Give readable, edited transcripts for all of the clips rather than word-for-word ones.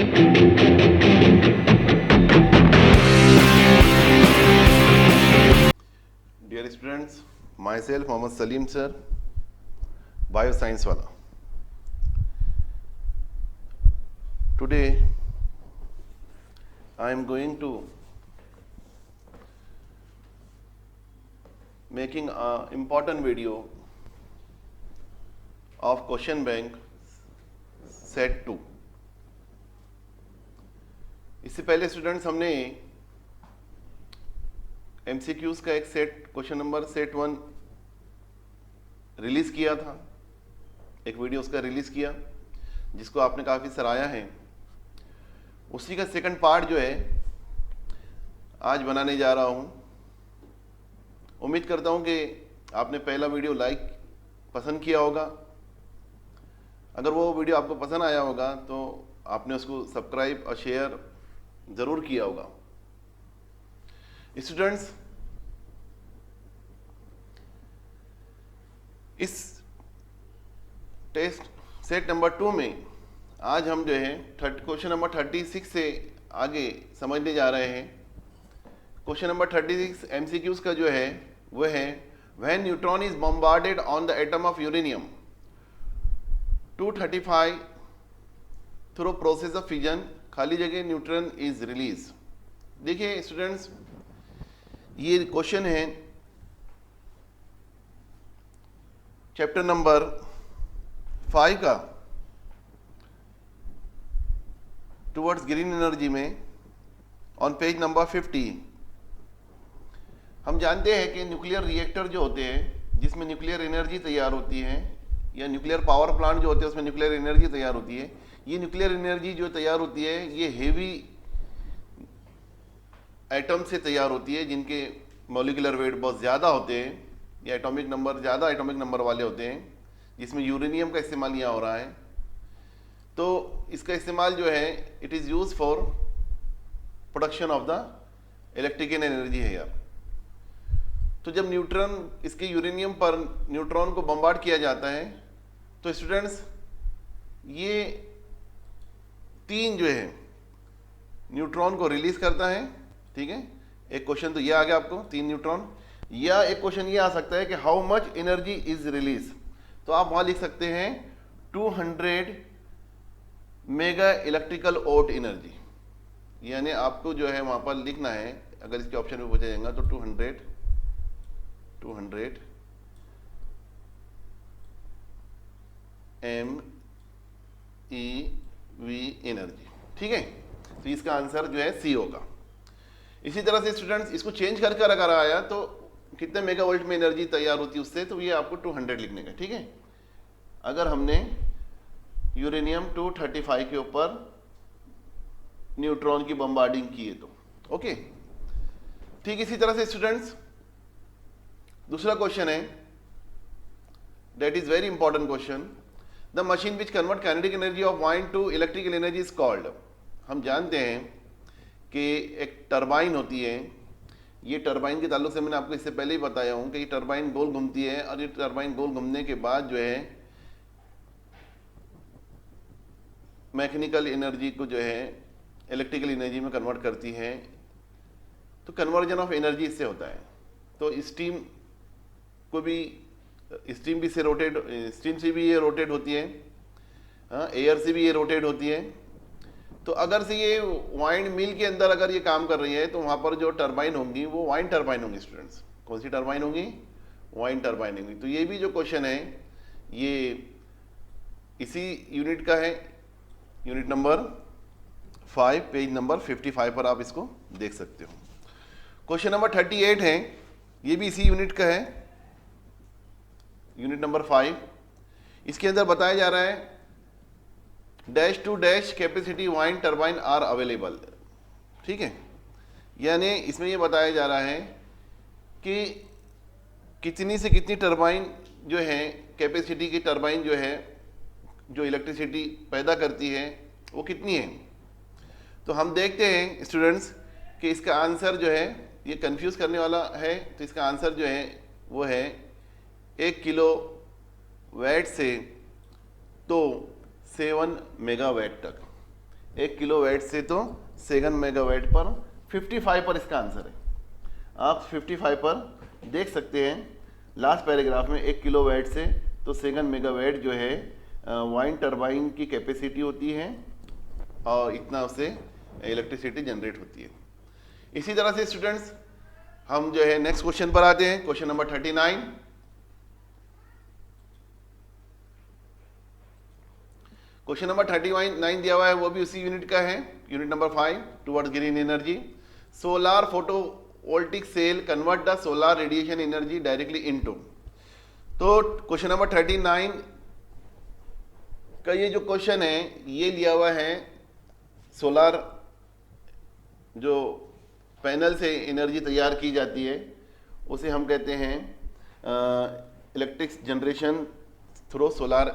Dear students, myself Mohammad Salim sir, bioscience wala. Today I am going to making a important video of question bank set 2. इससे पहले students हमने MCQs का एक set question number set 1 release किया था, एक video उसका release किया जिसको आपने काफ़ी सराहा है। उसी का सेकंड पार्ट जो है आज बनाने जा रहा हूँ। उम्मीद करता हूँ कि आपने पहला वीडियो लाइक पसंद किया होगा। अगर वो वीडियो आपको पसंद आया होगा तो आपने उसको सब्सक्राइब और शेयर ज़रूर किया होगा। स्टूडेंट्स, इस टेस्ट सेट नंबर 2 में आज हम जो है क्वेश्चन नंबर 36 से आगे समझने जा रहे हैं। क्वेश्चन नंबर 36 MCQs का जो है वो है when neutron is bombarded on the atom of uranium 235 through process of fission, खाली जगह न्यूट्रॉन इज रिलीज। देखिए स्टूडेंट्स, ये क्वेश्चन है चैप्टर नंबर 5 का टुवर्ड्स ग्रीन एनर्जी में ऑन पेज नंबर 50। हम जानते हैं कि न्यूक्लियर रिएक्टर जो होते हैं जिसमें न्यूक्लियर एनर्जी तैयार होती है या न्यूक्लियर पावर प्लांट जो होते हैं उसमें न्यूक्लियर एनर्जी तैयार होती है, ये न्यूक्लियर एनर्जी जो तैयार होती है ये हेवी एटम से तैयार होती है जिनके मॉलिक्यूलर वेट बहुत ज़्यादा होते हैं या एटॉमिक नंबर ज़्यादा एटॉमिक नंबर वाले होते हैं, जिसमें यूरेनियम का इस्तेमाल यहाँ हो रहा है। तो इसका इस्तेमाल जो है it is use for production of the electrical energy है यार। तो जब न्यूट्रॉन इसके यूरेनियम पर न्यूट्रॉन को बम्बार्ड किया जाता है तो स्टूडेंट्स ये 3 जो है न्यूट्रॉन को रिलीज करता है। ठीक है, एक क्वेश्चन तो ये आ गया आपको 3 न्यूट्रॉन, या एक क्वेश्चन ये आ सकता है कि how much energy is release. तो आप वहां लिख सकते हैं 200 मेगा इलेक्ट्रिकल वोल्ट एनर्जी, यानी आपको जो है वहां पर लिखना है, अगर इसके ऑप्शन में पूछा जाएगा तो 200 MeV एनर्जी। ठीक है, तो इसका आंसर जो है सी होगा। इसी तरह से स्टूडेंट्स इसको चेंज करके अगर आया तो कितने मेगा वोल्ट में एनर्जी तैयार होती है उससे, तो ये आपको 200 लिखने का। ठीक है, अगर हमने यूरेनियम 235 के ऊपर न्यूट्रॉन की बम्बार्डिंग की है तो ओके। ठीक, इसी तरह से स्टूडेंट्स दूसरा क्वेश्चन है, that is very important question. The machine which convert kinetic energy of wind to electrical energy is called. हम जानते हैं कि एक टरबाइन होती है, ये टरबाइन के ताल्लुक से मैंने आपको इससे पहले ही बताया हूँ कि ये टरबाइन गोल घूमती है और ये टरबाइन गोल घूमने के बाद जो है मैकेनिकल एनर्जी को जो है इलेक्ट्रिकल एनर्जी में कन्वर्ट करती है। तो कन्वर्जन ऑफ एनर्जी इससे होता है। तो स्टीम को भी स्टीम से भी ये रोटेट होती है, हाँ, एयर से भी ये रोटेट होती है। तो अगर से ये वाइन मिल के अंदर अगर ये काम कर रही है तो वहाँ पर जो टरबाइन होंगी वो वाइन टरबाइन होंगी। स्टूडेंट्स, कौन सी टरबाइन होंगी? वाइन टरबाइन होंगी। तो ये भी जो क्वेश्चन है ये इसी यूनिट का है, यूनिट नंबर 5 पेज नंबर 55 पर आप इसको देख सकते हो। क्वेश्चन नंबर 38 है, ये भी इसी यूनिट का है, यूनिट नंबर 5। इसके अंदर बताया जा रहा है dash to dash capacity wind turbine are available. ठीक है, यानी इसमें ये बताया जा रहा है कि कितनी से कितनी टरबाइन जो है कैपेसिटी की टरबाइन जो है जो इलेक्ट्रिसिटी पैदा करती है वो कितनी है। तो हम देखते हैं स्टूडेंट्स कि इसका आंसर जो है ये कंफ्यूज करने वाला है। तो इसका आंसर जो है वो है 1 किलो वैट से तो 7 मेगावाट तक। 1 किलोवाट से तो सेकंड मेगावाट पर 55 पर इसका आंसर है। आप 55 पर देख सकते हैं लास्ट पैराग्राफ में 1 किलोवाट से तो सेकंड मेगावाट जो है वाइन टरबाइन की कैपेसिटी होती है और इतना उससे इलेक्ट्रिसिटी जनरेट होती है। इसी तरह से स्टूडेंट्स हम जो है नेक्स्ट क्वेश्चन पर आते हैं, क्वेश्चन नंबर 39। क्वेश्चन नंबर 39 दिया हुआ है, वो भी उसी यूनिट का है, unit number 5 towards green energy. Solar photovoltaic cell convert the solar radiation energy directly into. तो क्वेश्चन नंबर 39 का ये जो क्वेश्चन है ये लिया हुआ है सोलार जो पैनल से एनर्जी तैयार की जाती है उसे हम कहते हैं electric generation through solar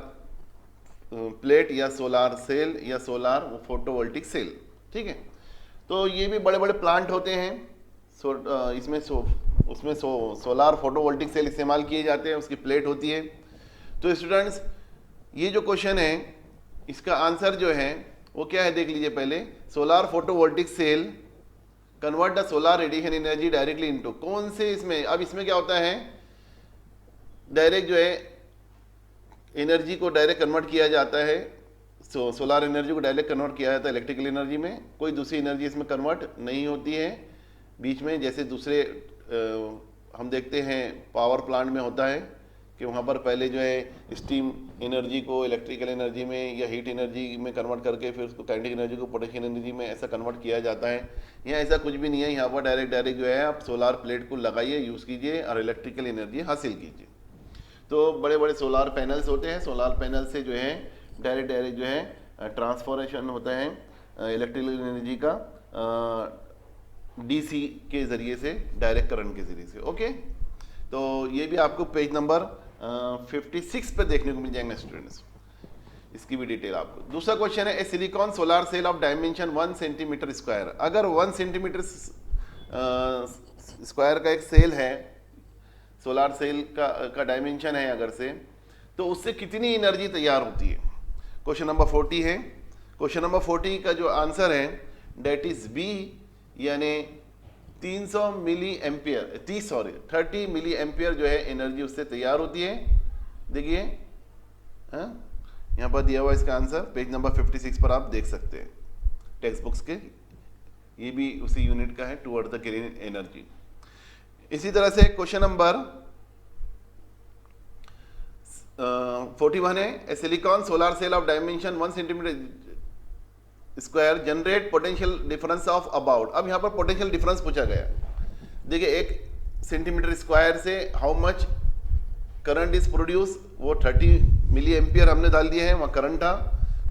plate या सोलार सेल या सोलार फोटोवोल्टिक सेल, ठीक है। तो ये भी बड़े बड़े प्लांट होते हैं, इसमें सोलार फोटोवोल्टिक सेल इस्तेमाल किए जाते हैं, उसकी प्लेट होती है। तो स्टूडेंट्स ये जो क्वेश्चन है इसका आंसर जो है वो क्या है देख लीजिए पहले। Solar photovoltaic cell convert the solar radiation energy directly into, कौन से इसमें, अब इसमें क्या होता है डायरेक्ट जो है एनर्जी को डायरेक्ट कन्वर्ट किया जाता है, सोलार एनर्जी को डायरेक्ट कन्वर्ट किया जाता है इलेक्ट्रिकल एनर्जी में, कोई दूसरी एनर्जी इसमें कन्वर्ट नहीं होती है बीच में, जैसे दूसरे हम देखते हैं पावर प्लांट में होता है कि वहाँ पर पहले जो है स्टीम एनर्जी को इलेक्ट्रिकल एनर्जी में या हीट एनर्जी में कन्वर्ट करके फिर उसको काइनेटिक एनर्जी को पोटेंशियल एनर्जी में ऐसा कन्वर्ट किया जाता है। यहाँ ऐसा कुछ भी नहीं है, यहाँ पर डायरेक्ट जो है आप सोलार प्लेट को लगाइए, यूज़ कीजिए और इलेक्ट्रिकल एनर्जी हासिल कीजिए। तो बड़े बड़े सोलार पैनल्स होते हैं, सोलार पैनल से जो है डायरेक्ट जो है ट्रांसफॉर्मेशन होता है इलेक्ट्रिकल एनर्जी का डीसी के ज़रिए से, डायरेक्ट करंट के ज़रिए से। ओके, तो ये भी आपको पेज नंबर 56 पे देखने को मिल जाएंगे स्टूडेंट्स, इसकी भी डिटेल आपको। दूसरा क्वेश्चन है, a silicon solar cell of dimension 1 centimetre square. अगर 1 सेंटीमीटर स्क्वायर का एक सेल है, सोलार सेल का डायमेंशन है अगर से, तो उससे कितनी एनर्जी तैयार होती है। क्वेश्चन नंबर 40 है। क्वेश्चन नंबर 40 का जो आंसर है डेट इज बी, यानी 300 मिली एम्पियर 30 मिली एम्पियर जो है एनर्जी उससे तैयार होती है। देखिए यहाँ पर दिया हुआ इसका आंसर पेज नंबर 56 पर आप देख सकते हैं टेक्स्ट बुक्स के, ये भी उसी यूनिट का है टुवर्ड द ग्रीन एनर्जी। इसी तरह से क्वेश्चन नंबर 41 है, a silicon solar cell of dimension 1 centimetre square generate potential difference of about. अब यहाँ पर पोटेंशियल डिफरेंस पूछा गया। देखिए 1 सेंटीमीटर स्क्वायर से how much current is produce, वो 30 मिली एम्पियर हमने डाल दिया है, वहाँ करंट था,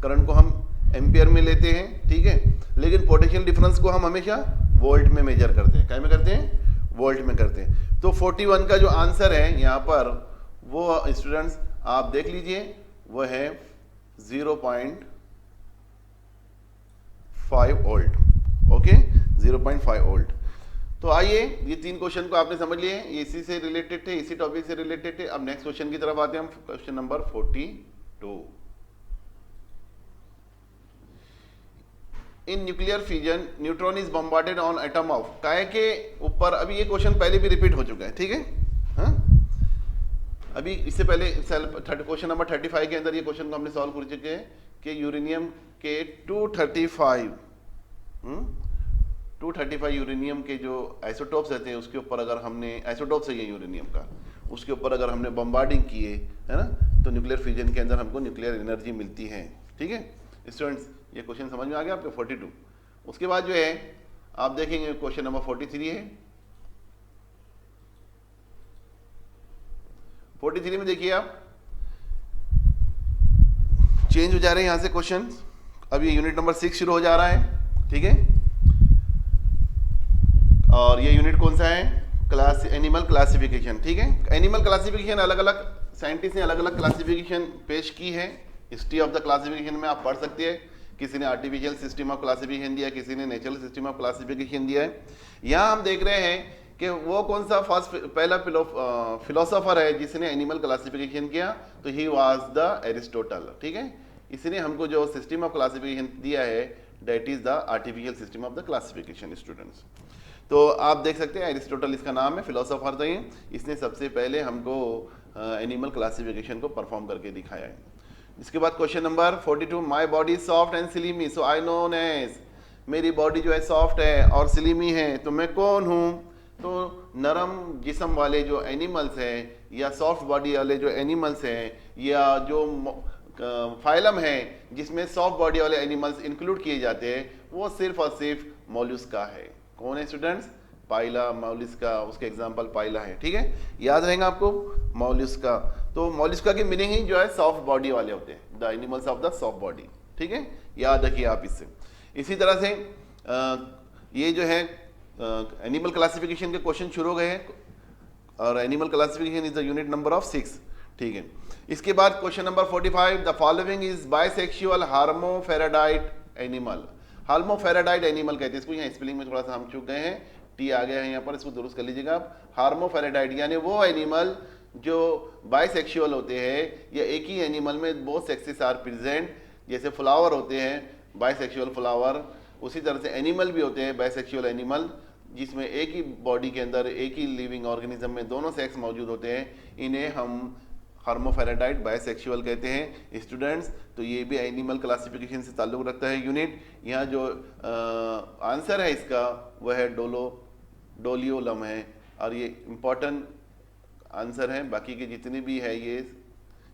करंट को हम एम्पियर में लेते हैं, ठीक है। लेकिन पोटेंशियल डिफरेंस को हम हमेशा वोल्ट में मेजर करते हैं, क्या में करते हैं, वोल्ट में करते हैं। तो 41 का जो आंसर है यहाँ पर वो स्टूडेंट्स आप देख लीजिए, वो है 0.5 वोल्ट। Okay, 0.5 volt. तो आइए, ये 3 क्वेश्चन को आपने समझ लिए, ये इसी से रिलेटेड थे, इसी टॉपिक से रिलेटेड थे। अब नेक्स्ट क्वेश्चन की तरफ आते हैं हम, question number 42। In nuclear fusion neutron is bombarded on atom of, काय के ऊपर। अभी ये क्वेश्चन पहले भी रिपीट हो चुका है, ठीक है। हाँ, अभी इससे पहले क्वेश्चन नंबर 35 के अंदर ये क्वेश्चन को हमने सॉल्व कर चुके हैं कि यूरेनियम के 235 यूरेनियम के जो आइसोटॉप्स रहते हैं उसके ऊपर अगर हमने, आइसोटॉप्स है ये यूरेनियम का, उसके ऊपर अगर हमने बम्बार्डिंग किए, है ना, तो न्यूक्लियर फ्यूजन के अंदर हमको न्यूक्लियर एनर्जी मिलती है, ठीक है स्टूडेंट्स। ये क्वेश्चन समझ में आ गया आपको 42। उसके बाद जो है आप देखेंगे क्वेश्चन नंबर 43 है। 43 में देखिए आप चेंज हो जा रहे हैं यहां से क्वेश्चन। अब ये यूनिट नंबर 6 शुरू हो जा रहा है, ठीक है। और ये यूनिट कौन सा है, क्लास एनिमल क्लासिफिकेशन, ठीक है। एनिमल क्लासिफिकेशन अलग अलग साइंटिस्ट ने अलग अलग क्लासिफिकेशन पेश की है। हिस्ट्री ऑफ द क्लासिफिकेशन में आप पढ़ सकते हैं, किसी ने आर्टिफिशियल सिस्टम ऑफ क्लासिफिकेशन दिया, किसी ने नेचुरल सिस्टम ऑफ क्लासिफिकेशन दिया है। यहाँ हम देख रहे हैं कि वो कौन सा पहला फिलोसोफर है जिसने एनिमल क्लासिफिकेशन किया, तो ही वाज द एरिस्टोटल, ठीक है। इसने हमको जो सिस्टम ऑफ क्लासिफिकेशन दिया है that is the artificial system of the classification students. तो आप देख सकते हैं एरिस्टोटल इसका नाम है, फिलोसोफर था ये, इसने सबसे पहले हमको एनिमल क्लासिफिकेशन को परफॉर्म करके दिखाया है। इसके बाद question number 42, my body is soft and slimy so I known as, मेरी बॉडी जो है सॉफ्ट है और स्लिमी है तो मैं कौन हूँ? तो नरम जिस्म वाले जो एनिमल्स हैं या सॉफ्ट बॉडी वाले जो एनिमल्स हैं या जो फाइलम है जिसमें सॉफ्ट बॉडी वाले एनिमल्स इंक्लूड किए जाते हैं वो सिर्फ और सिर्फ मॉलस्का है। कौन है स्टूडेंट्स? पाइला, मॉलस्का, उसके एग्जांपल पाइला है। ठीक है, याद रहेगा आपको मॉलस्का। तो मॉलस्का की मीनिंग ही जो है सॉफ्ट बॉडी वाले होते हैं, the animals of the soft body. ठीक है, याद रखिए आप इससे। इसी तरह से ये जो है एनिमल क्लासिफिकेशन के क्वेश्चन शुरू हो गए हैं और animal classification is the unit number of 6। ठीक है, इसके बाद question number 45, the following is bisexual hermaphrodite animal. Hermaphrodite animal कहते हैं इसको, यहाँ स्पेलिंग में थोड़ा सा हम चूक गए हैं, टी आ गया है यहाँ पर, इसको दुरुस्त कर लीजिएगा आप। हार्मोफेराडाइट यानी वो एनिमल जो बाइसेक्सुअल होते हैं या एक ही एनिमल में बोथ सेक्सेस आर प्रेजेंट, जैसे फ्लावर होते हैं बाइसेक्सुअल फ्लावर, उसी तरह से एनिमल भी होते हैं बाइसेक्सुअल एनिमल जिसमें एक ही बॉडी के अंदर एक ही लिविंग ऑर्गेनिज्म में दोनों सेक्स मौजूद होते हैं, इन्हें हम हार्मोफेराडाइट बाइसेक्सुअल कहते हैं स्टूडेंट्स। तो ये भी एनिमल क्लासिफिकेशन से ताल्लुक़ रखता है यूनिट। यहाँ जो आंसर है इसका वह है डोलियोलम है और ये इम्पॉर्टेंट आंसर है। बाकी के जितने भी है ये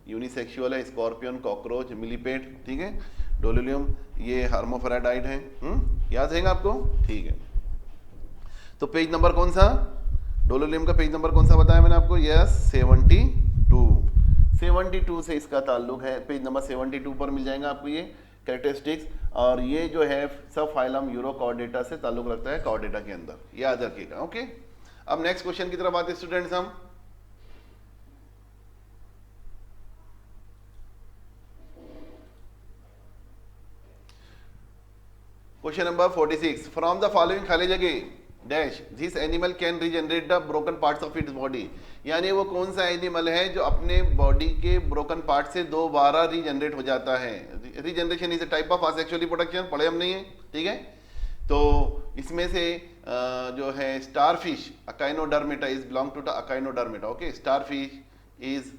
यूनिसेक्सुअल है, स्कॉर्पियन, कॉकरोच, मिलीपेट। ठीक है, डोलियोलम ये हार्मोफेराडाइट है। याद रहेगा आपको? ठीक है, तो पेज नंबर कौन सा? डोलोलियम का पेज नंबर कौन सा बताया मैंने आपको? यस, 72 से इसका ताल्लुक है। पेज नंबर 72 पर मिल जाएगा आपको ये कैरेक्टरिस्टिक्स, और ये जो है सब फाइलम यूरोकॉर्डेटा से ताल्लुक रखता है कॉर्डेटा के अंदर, याद रखिएगा। ओके, अब नेक्स्ट क्वेश्चन की तरफ आते स्टूडेंट्स हम। Question number 46, from the following खाली जगह dash this animal can regenerate the broken parts of its body. यानी वो कौन सा एनिमल है जो अपने बॉडी के ब्रोकन पार्ट से दोबारा रीजनरेट हो जाता है? Regeneration is a type of asexual reproduction, पढ़े हम नहीं है? ठीक है, तो इसमें से जो है starfish echinodermata is belong to the echinodermata. Okay, starfish is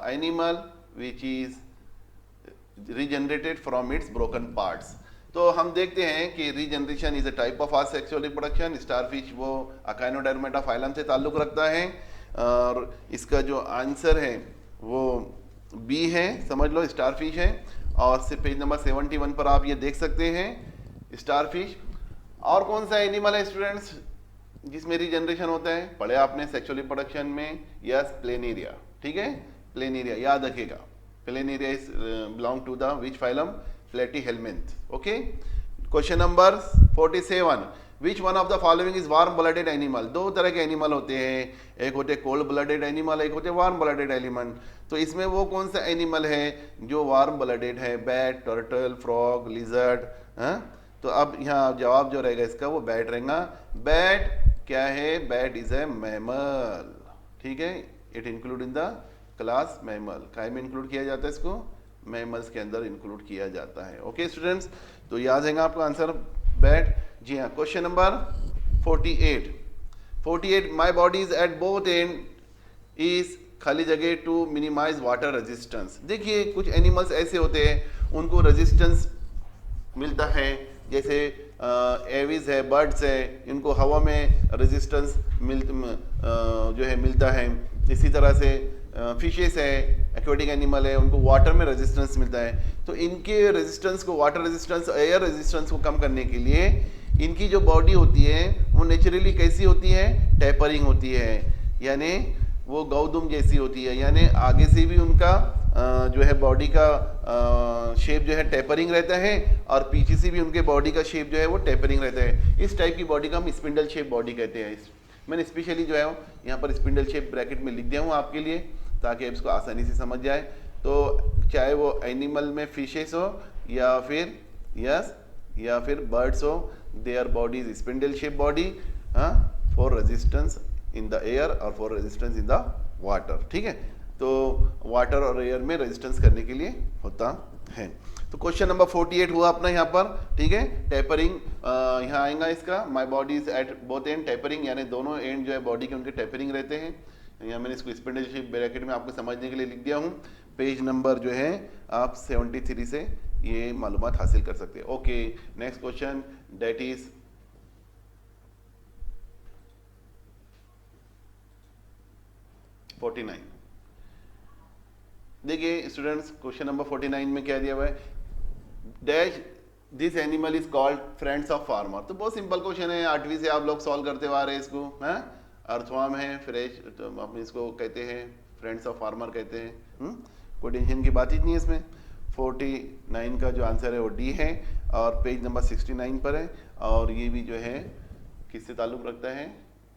animal which is regenerated from its broken parts. तो हम देखते हैं कि regeneration is a type of asexual reproduction. Starfish वो अकाइनोडर्मेटा फाइलम से ताल्लुक रखता है और इसका जो आंसर है वो बी है, समझ लो स्टारफिश है। और से पेज नंबर 71 पर आप ये देख सकते हैं स्टारफिश। और कौन सा एनिमल है स्टूडेंट्स जिसमें रीजनरेशन होता है? पढ़े आपने सेक्सुअल रिप्रोडक्शन में, यस, प्लेनेरिया। ठीक है, प्लेनेरिया याद रखिएगा। Planaria is belong to the which phylum? Platyhelminth. Okay, question number 47, which one of the following is warm blooded animal. दो तरह के एनिमल होते हैं, एक होते कोल्ड ब्लडेड एनिमल, एक होते वार्म ब्लडेड एनिमल। तो इसमें वो कौन सा एनिमल है जो वार्म ब्लडेड है? Bat, turtle, frog, lizard. तो अब यहाँ जवाब जो रहेगा इसका वो बैट रहेगा। बैट क्या है? Bat is a mammal. ठीक है, it include in the class mammal. काय में इंक्लूड किया जाता है इसको? मैमल्स के अंदर इंक्लूड किया जाता है। ओके स्टूडेंट्स, तो याद रहेगा आपका आंसर बैट। जी हाँ, question number 48, my body is at both end is खाली जगह टू मिनिमाइज वाटर रेजिस्टेंस। देखिए कुछ एनिमल्स ऐसे होते हैं उनको रेजिस्टेंस मिलता है, जैसे एविज है, बर्ड्स है, इनको हवा में रेजिस्टेंस जो है मिलता है। इसी तरह से फिशेस है, एक्वेटिक एनिमल है, उनको वाटर में रेजिस्टेंस मिलता है। तो इनके रेजिस्टेंस को, वाटर रेजिस्टेंस, एयर रेजिस्टेंस को कम करने के लिए इनकी जो बॉडी होती है वो नेचुरली कैसी होती है? टेपरिंग होती है, यानी वो गौदुम जैसी होती है, यानी आगे से भी उनका जो है बॉडी का शेप जो है टेपरिंग रहता है और पीछे से भी उनके बॉडी का शेप जो है वो टेपरिंग रहता है। इस टाइप की बॉडी का हम स्पिंडल शेप बॉडी कहते हैं। मैंने स्पेशली जो है यहाँ पर स्पिंडल शेप ब्रैकेट में लिख दिया हूँ आपके लिए ताकि आप इसको आसानी से समझ जाए। तो चाहे वो एनिमल में फिशेस हो या फिर बर्ड्स हो, their body is spindle shape body for resistance in the air और for resistance in the water. ठीक है, तो वाटर और एयर में रेजिस्टेंस करने के लिए होता है। तो क्वेश्चन नंबर 48 हुआ अपना यहाँ पर, ठीक है। टेपरिंग यहाँ आएगा इसका, my body is at both and tapering, यानी दोनों एंड जो है बॉडी के उनके टेपरिंग रहते हैं। यहाँ मैंने इसको स्पेंडरशिप ब्रैकेट में आपको समझने के लिए लिख दिया हूँ। पेज नंबर जो है आप 73 से ये मालूमात हासिल कर सकते हैं। Okay, next question that is देखिए स्टूडेंट्स, क्वेश्चन नंबर 49 में क्या दिया हुआ है, dash this animal is called friends of farmer. तो बहुत सिंपल क्वेश्चन है, 8वीं से आप लोग सॉल्व करते हुए आ रहे हैं इसको, हैं। अर्थवर्म है, फ्रेश, तो हम इसको कहते हैं फ्रेंड्स ऑफ फार्मर कहते हैं। कोई टेंशन की बात ही नहीं है इसमें। 49 का जो आंसर है वो डी है और पेज नंबर 69 पर है, और ये भी जो है किससे ताल्लुक रखता है,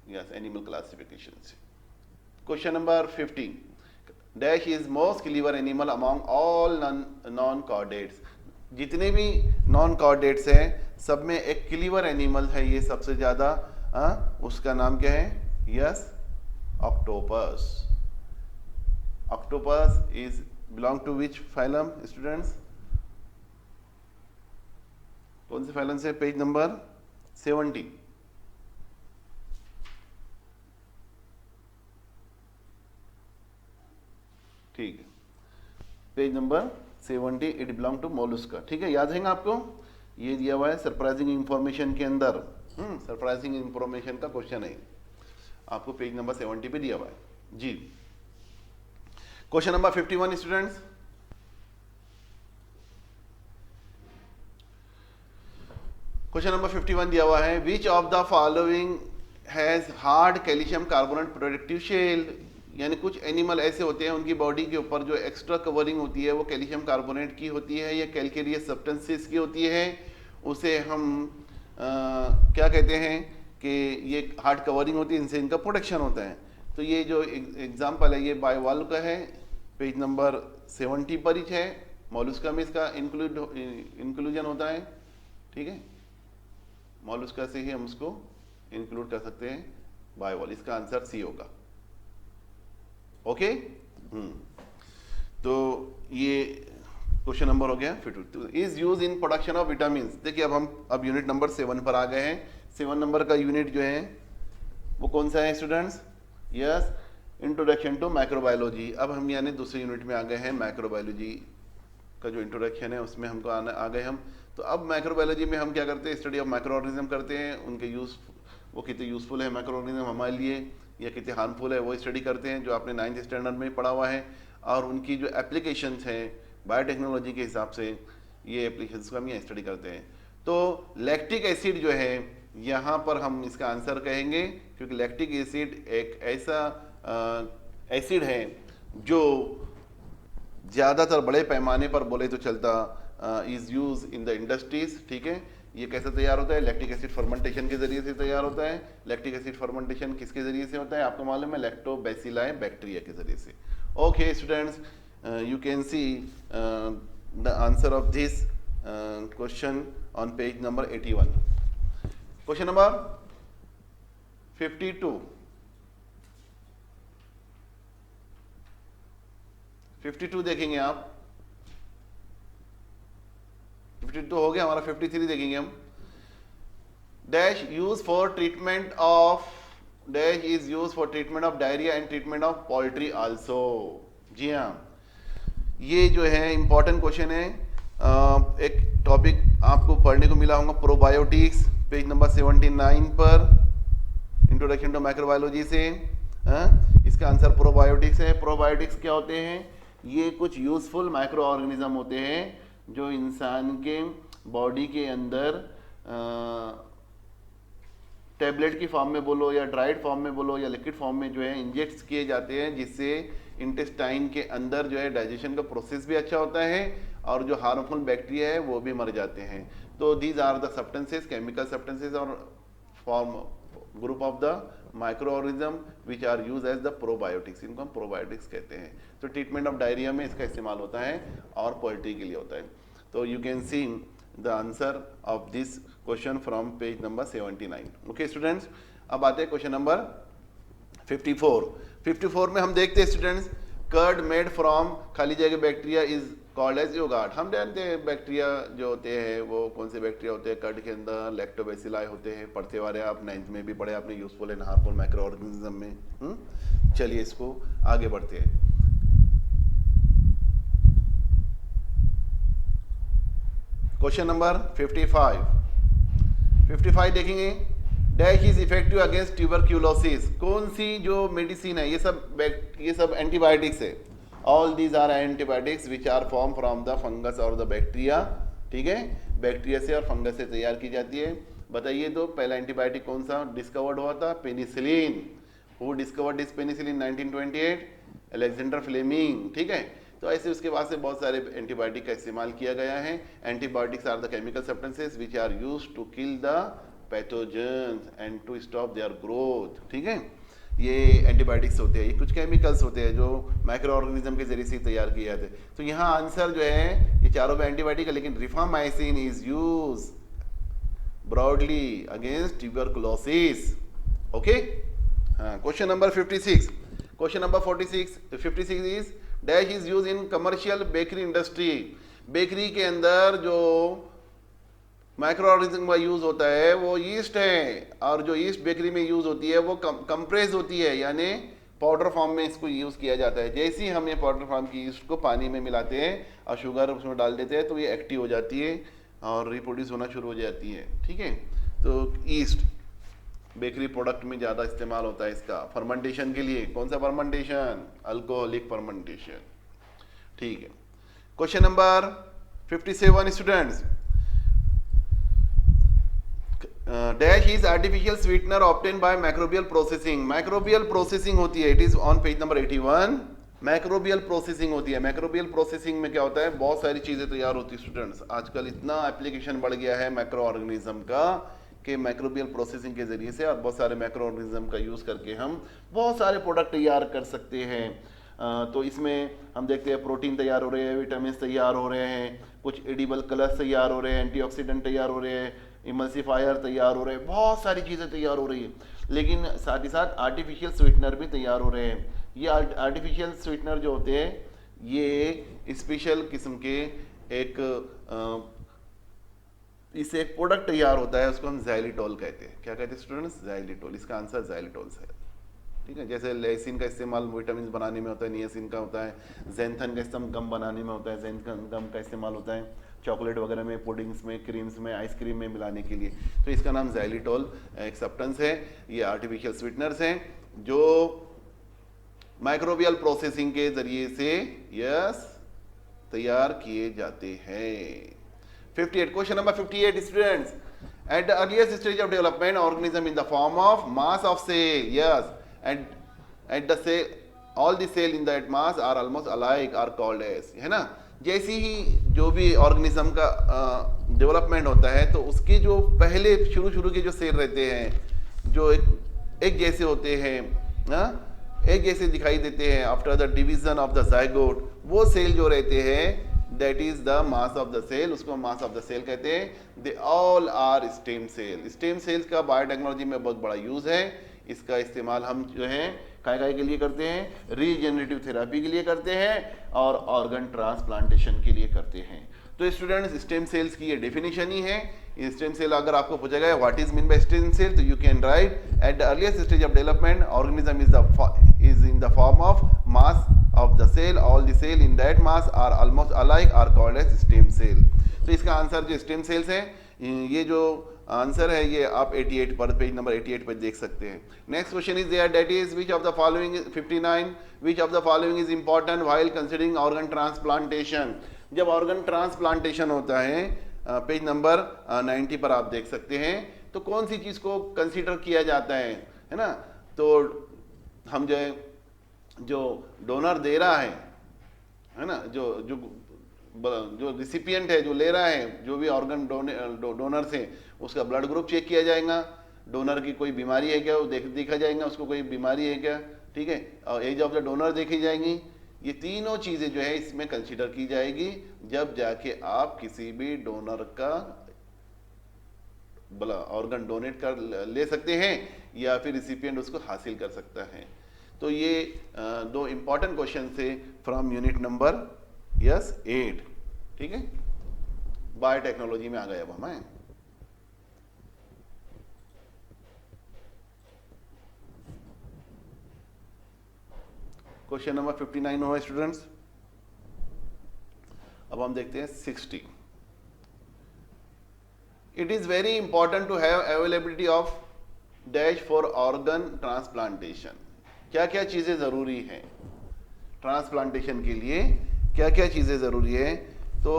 यस, एनिमल क्लासिफिकेशन से। Question number 50, dash is most clever animal among all non chordates. जितने भी नॉन कॉर्डेट्स हैं सब में एक क्लीवर एनिमल है ये सबसे ज्यादा, उसका नाम क्या है, yes, octopus. Octopus is belong to which phylum students, कौन से फाइलम से, पेज नंबर 70। ठीक है, page number 70, it belong to mollusca. ठीक है, याद है ना आपको, ये दिया हुआ है सरप्राइजिंग इंफॉर्मेशन के अंदर। सरप्राइजिंग इंफॉर्मेशन का क्वेश्चन है, आपको पेज नंबर 70 पे दिया हुआ है जी। Question number 51 students, question number 51 दिया हुआ है, which of the following has hard calcium carbonate protective shell. यानी कुछ एनिमल ऐसे होते हैं उनकी बॉडी के ऊपर जो एक्स्ट्रा कवरिंग होती है वो कैल्शियम कार्बोनेट की होती है या कैल्केरियस सब्सटेंसेस की होती है, उसे हम क्या कहते हैं कि ये हार्ड कवरिंग होती है, इनसे इनका प्रोटेक्शन होता है। तो ये जो एग्जांपल है ये बायोवाल्व का है, पेज नंबर 70 पर ही है। मोलस्का में इसका इंक्लूजन होता है, ठीक है, मोलस्का से ही हम उसको इंक्लूड कर सकते हैं बायोवाल्व। इसका आंसर सी होगा। ओके, तो ये क्वेश्चन नंबर हो गया 52। Is use in production of vitamin. देखिए अब यूनिट नंबर 7 पर आ गए हैं। 7 नंबर का यूनिट जो है वो कौन सा है students, yes, introduction to microbiology. अब हम यानी दूसरे यूनिट में आ गए हैं, माइक्रोबायोलॉजी का जो इंट्रोडक्शन है उसमें हमको आ गए हम। तो अब माइक्रोबायोलॉजी में हम क्या करते हैं, स्टडी ऑफ माइक्रो ऑर्गेनिज्म करते हैं, उनके यूज, वो कितने यूजफुल है माइक्रो ऑर्गेनिज्म हमारे लिए या कितने हार्मफुल है वो स्टडी करते हैं, जो आपने 9th स्टैंडर्ड में पढ़ा हुआ है। और उनकी जो एप्लीकेशंस हैं बायोटेक्नोलॉजी के हिसाब से, ये एप्लीकेशंस को हम यहाँ स्टडी करते हैं। तो लैक्टिक एसिड जो है यहाँ पर हम इसका आंसर कहेंगे, क्योंकि लैक्टिक एसिड एक ऐसा एसिड है जो ज़्यादातर बड़े पैमाने पर बोले तो चलता is use in the industries. ठीक है, ये कैसे तैयार होता है, लैक्टिक एसिड फर्मेंटेशन के जरिए से तैयार होता है। लैक्टिक एसिड फर्मेंटेशन किसके जरिए से होता है आपको मालूम है, लैक्टोबैसिलाई बैक्टीरिया के जरिए से। Okay students, you can see the answer of this question on page number 81। Question number 52, 52 देखेंगे आप, 52 हो गया हमारा, 53 देखेंगे हम। Dash use for treatment of, dash is use for treatment of diarrhoea and treatment of poultry also. जी हाँ, ये जो है इंपॉर्टेंट क्वेश्चन है। एक टॉपिक आपको पढ़ने को मिला होगा प्रोबायोटिक्स, पेज नंबर 79 पर, इंट्रोडक्शन टू माइक्रोबायोलॉजी से। इसका आंसर प्रोबायोटिक्स है। प्रोबायोटिक्स क्या होते हैं, ये कुछ यूजफुल माइक्रो ऑर्गेनिज्म होते हैं जो इंसान के बॉडी के अंदर टैबलेट की फॉर्म में बोलो या ड्राइड फॉर्म में बोलो या लिक्विड फॉर्म में जो है इंजेक्ट किए जाते हैं, जिससे इंटेस्टाइन के अंदर जो है डाइजेशन का प्रोसेस भी अच्छा होता है और जो हार्मफुल बैक्टीरिया है वो भी मर जाते हैं। तो these are the substances, chemical substances और form group of the microorganism which are use as the probiotics, इनको हम प्रोबायोटिक्स कहते हैं। तो ट्रीटमेंट ऑफ डायरिया में इसका इस्तेमाल होता है और पोल्ट्री के लिए होता है। तो you can see the answer of this question from page number 79। Okay students, अब आते हैं क्वेश्चन नंबर 54। 54 में हम देखते हैं स्टूडेंट्स, कर्ड मेड फ्रॉम खाली जगह bacteria is called as yogurt. हम जानते हैं बैक्टीरिया जो होते हैं वो कौन से बैक्टीरिया होते हैं, कर्ड के अंदर लैक्टोबैसिलाई होते हैं, पढ़ते वाले आप 9th में भी पढ़े आपने, useful and harmful micro organism में। चलिए इसको आगे बढ़ते हैं। क्वेश्चन नंबर 55 देखेंगे। Dash is effective against tuberculosis. कौन सी जो मेडिसिन है, ये सब एंटीबायोटिक्स है। All these are antibiotics which are form from the fungus और द बैक्टीरिया। ठीक है, बैक्टीरिया से और फंगस से तैयार की जाती है। बताइए तो पहला एंटीबायोटिक कौन सा डिस्कवर्ड हुआ था? Penicillin. Who discovered this penicillin? 1928, Alexander Fleming. ठीक है, तो ऐसे उसके बाद से बहुत सारे एंटीबायोटिक का इस्तेमाल किया गया है। Antibiotics are the chemical substances which are used to kill the pathogens and to stop their growth. ठीक है, ये एंटीबायोटिक्स होते हैं, ये कुछ केमिकल्स होते हैं जो माइक्रो ऑर्गेनिज्म के जरिए से तैयार किए जाते हैं। तो यहाँ आंसर जो है ये चारों पे एंटीबायोटिक है, लेकिन rifamycin is use broadly against tuberculosis. Okay, हाँ। Question number 56। Question number 56 is dash is use in commercial bakery industry. Bakery के अंदर जो माइक्रो ऑर्गेनिज्म का यूज होता है वो ईस्ट है, और जो ईस्ट बेकरी में यूज होती है वो कंप्रेस होती है, यानी पाउडर फॉर्म में इसको यूज किया जाता है। जैसे ही हम ये पाउडर फॉर्म की ईस्ट को पानी में मिलाते हैं और शुगर उसमें डाल देते हैं तो ये एक्टिव हो जाती है और रिप्रोड्यूस होना शुरू हो जाती है। ठीक है, तो ईस्ट बेकरी प्रोडक्ट में ज़्यादा इस्तेमाल होता है इसका फर्मेंटेशन के लिए। कौन सा फर्मेंटेशन? Alcoholic fermentation. ठीक है, question number 57 students. Dash is artificial sweetener obtain bye microbial processing. Microbial processing होती है, it is on page number 81। Microbial processing होती है। माइक्रोबियल प्रोसेसिंग में क्या होता है? बहुत सारी चीजें तैयार होती है स्टूडेंट्स। आजकल इतना एप्लीकेशन बढ़ गया है माइक्रो ऑर्गेनिज्म का कि माइक्रोबियल प्रोसेसिंग के जरिए से और बहुत सारे माइक्रो ऑर्गेनिज्म का यूज करके हम बहुत सारे प्रोडक्ट तैयार कर सकते हैं। तो इसमें हम देखते हैं प्रोटीन तैयार हो रहे हैं, विटामिन तैयार हो रहे हैं, कुछ एडिबल कलर्स तैयार हो रहे हैं, एंटीऑक्सीडेंट तैयार हो रहे हैं, इमल्सिफायर तैयार हो रहे हैं, बहुत सारी चीज़ें तैयार हो रही है। लेकिन साथ ही साथ आर्टिफिशियल स्वीटनर भी तैयार हो रहे हैं। ये आर्टिफिशियल स्वीटनर जो होते हैं ये स्पेशल किस्म के इससे एक प्रोडक्ट तैयार होता है, उसको हम ज़ाइलिटोल कहते हैं। क्या कहते हैं स्टूडेंट्स? ज़ाइलिटोल। इसका आंसर ज़ाइलिटोल है। ठीक है, जैसे लेसिन का इस्तेमाल विटामिन बनाने में होता है, नियासिन का होता है, ज़ैंथन का इस्तेमाल गम बनाने में होता है, ज़ैंथन गम का इस्तेमाल होता है चॉकलेट वगैरह में, पुडिंग्स में, क्रीम्स में, आइसक्रीम में मिलाने के लिए। तो इसका नाम ज़ाइलिटोल एक सब्सटेंस है। ये आर्टिफिशियल स्वीटनर्स हैं जो माइक्रोबियल प्रोसेसिंग के जरिए से तैयार किए जाते हैं। 58 question number 58 students. At the earliest stage of development, organism in the form of mass of cell, yes, and at the cell, all the cell in that mass are almost alike, are called as, है ना। जैसे ही जो भी organism का development होता है तो उसके जो पहले शुरू के जो सेल रहते हैं जो एक जैसे होते हैं, एक जैसे दिखाई देते हैं। After the division of the zygote, वो सेल जो रहते हैं that is the mass of the cell, उसको मास ऑफ द सेल कहते हैं। They all are stem cell. Stem cells का बायोटेक्नोलॉजी में बहुत बड़ा यूज है। इसका इस्तेमाल हम जो है काय के लिए करते हैं? रीजेनरेटिव थेरापी के लिए करते हैं और ऑर्गन ट्रांसप्लांटेशन के लिए करते हैं। तो स्टूडेंट्स, स्टेम सेल्स की ये डेफिनेशन ही है। स्टेम सेल अगर आपको पूछा गया what is mean by stem cell, तो you can write at the earliest stage of development organism is in the form of mass of the cell, all the cell in that mass are almost alike, are called as stem cell। तो इसका answer जो stem cells है, ये जो answer है ये आप 88 पर, पेज नंबर 88 पर देख सकते हैं। Next question is there, that is which of the following 59 which of the following is important while considering organ transplantation. जब ऑर्गन ट्रांसप्लांटेशन होता है, पेज नंबर 90 पर आप देख सकते हैं, तो कौन सी चीज को कंसीडर किया जाता है ना। तो हम जो डोनर दे रहा है ना, जो रिसिपिएंट है, जो ले रहा है, जो भी ऑर्गन डोनर से, उसका ब्लड ग्रुप चेक किया जाएगा। डोनर की कोई बीमारी है क्या, वो देखा जाएगा उसको कोई बीमारी है क्या। ठीक है, और एज ऑफ द डोनर देखी जाएंगी। ये तीनों चीजें जो है इसमें कंसीडर की जाएगी जब जाके आप किसी भी डोनर का ऑर्गन डोनेट कर ले सकते हैं या फिर रिसिपिएंट उसको हासिल कर सकता है। तो ये दो इंपॉर्टेंट क्वेश्चन थे फ्रॉम यूनिट नंबर 8। ठीक है, बायोटेक्नोलॉजी में आ गए अब हमें। क्वेश्चन नंबर 59 हुआ स्टूडेंट्स। अब हम देखते हैं 60। It is very important to have availability of dash for organ transplantation. क्या क्या चीजें जरूरी हैं ट्रांसप्लांटेशन के लिए, क्या क्या चीजें जरूरी है? तो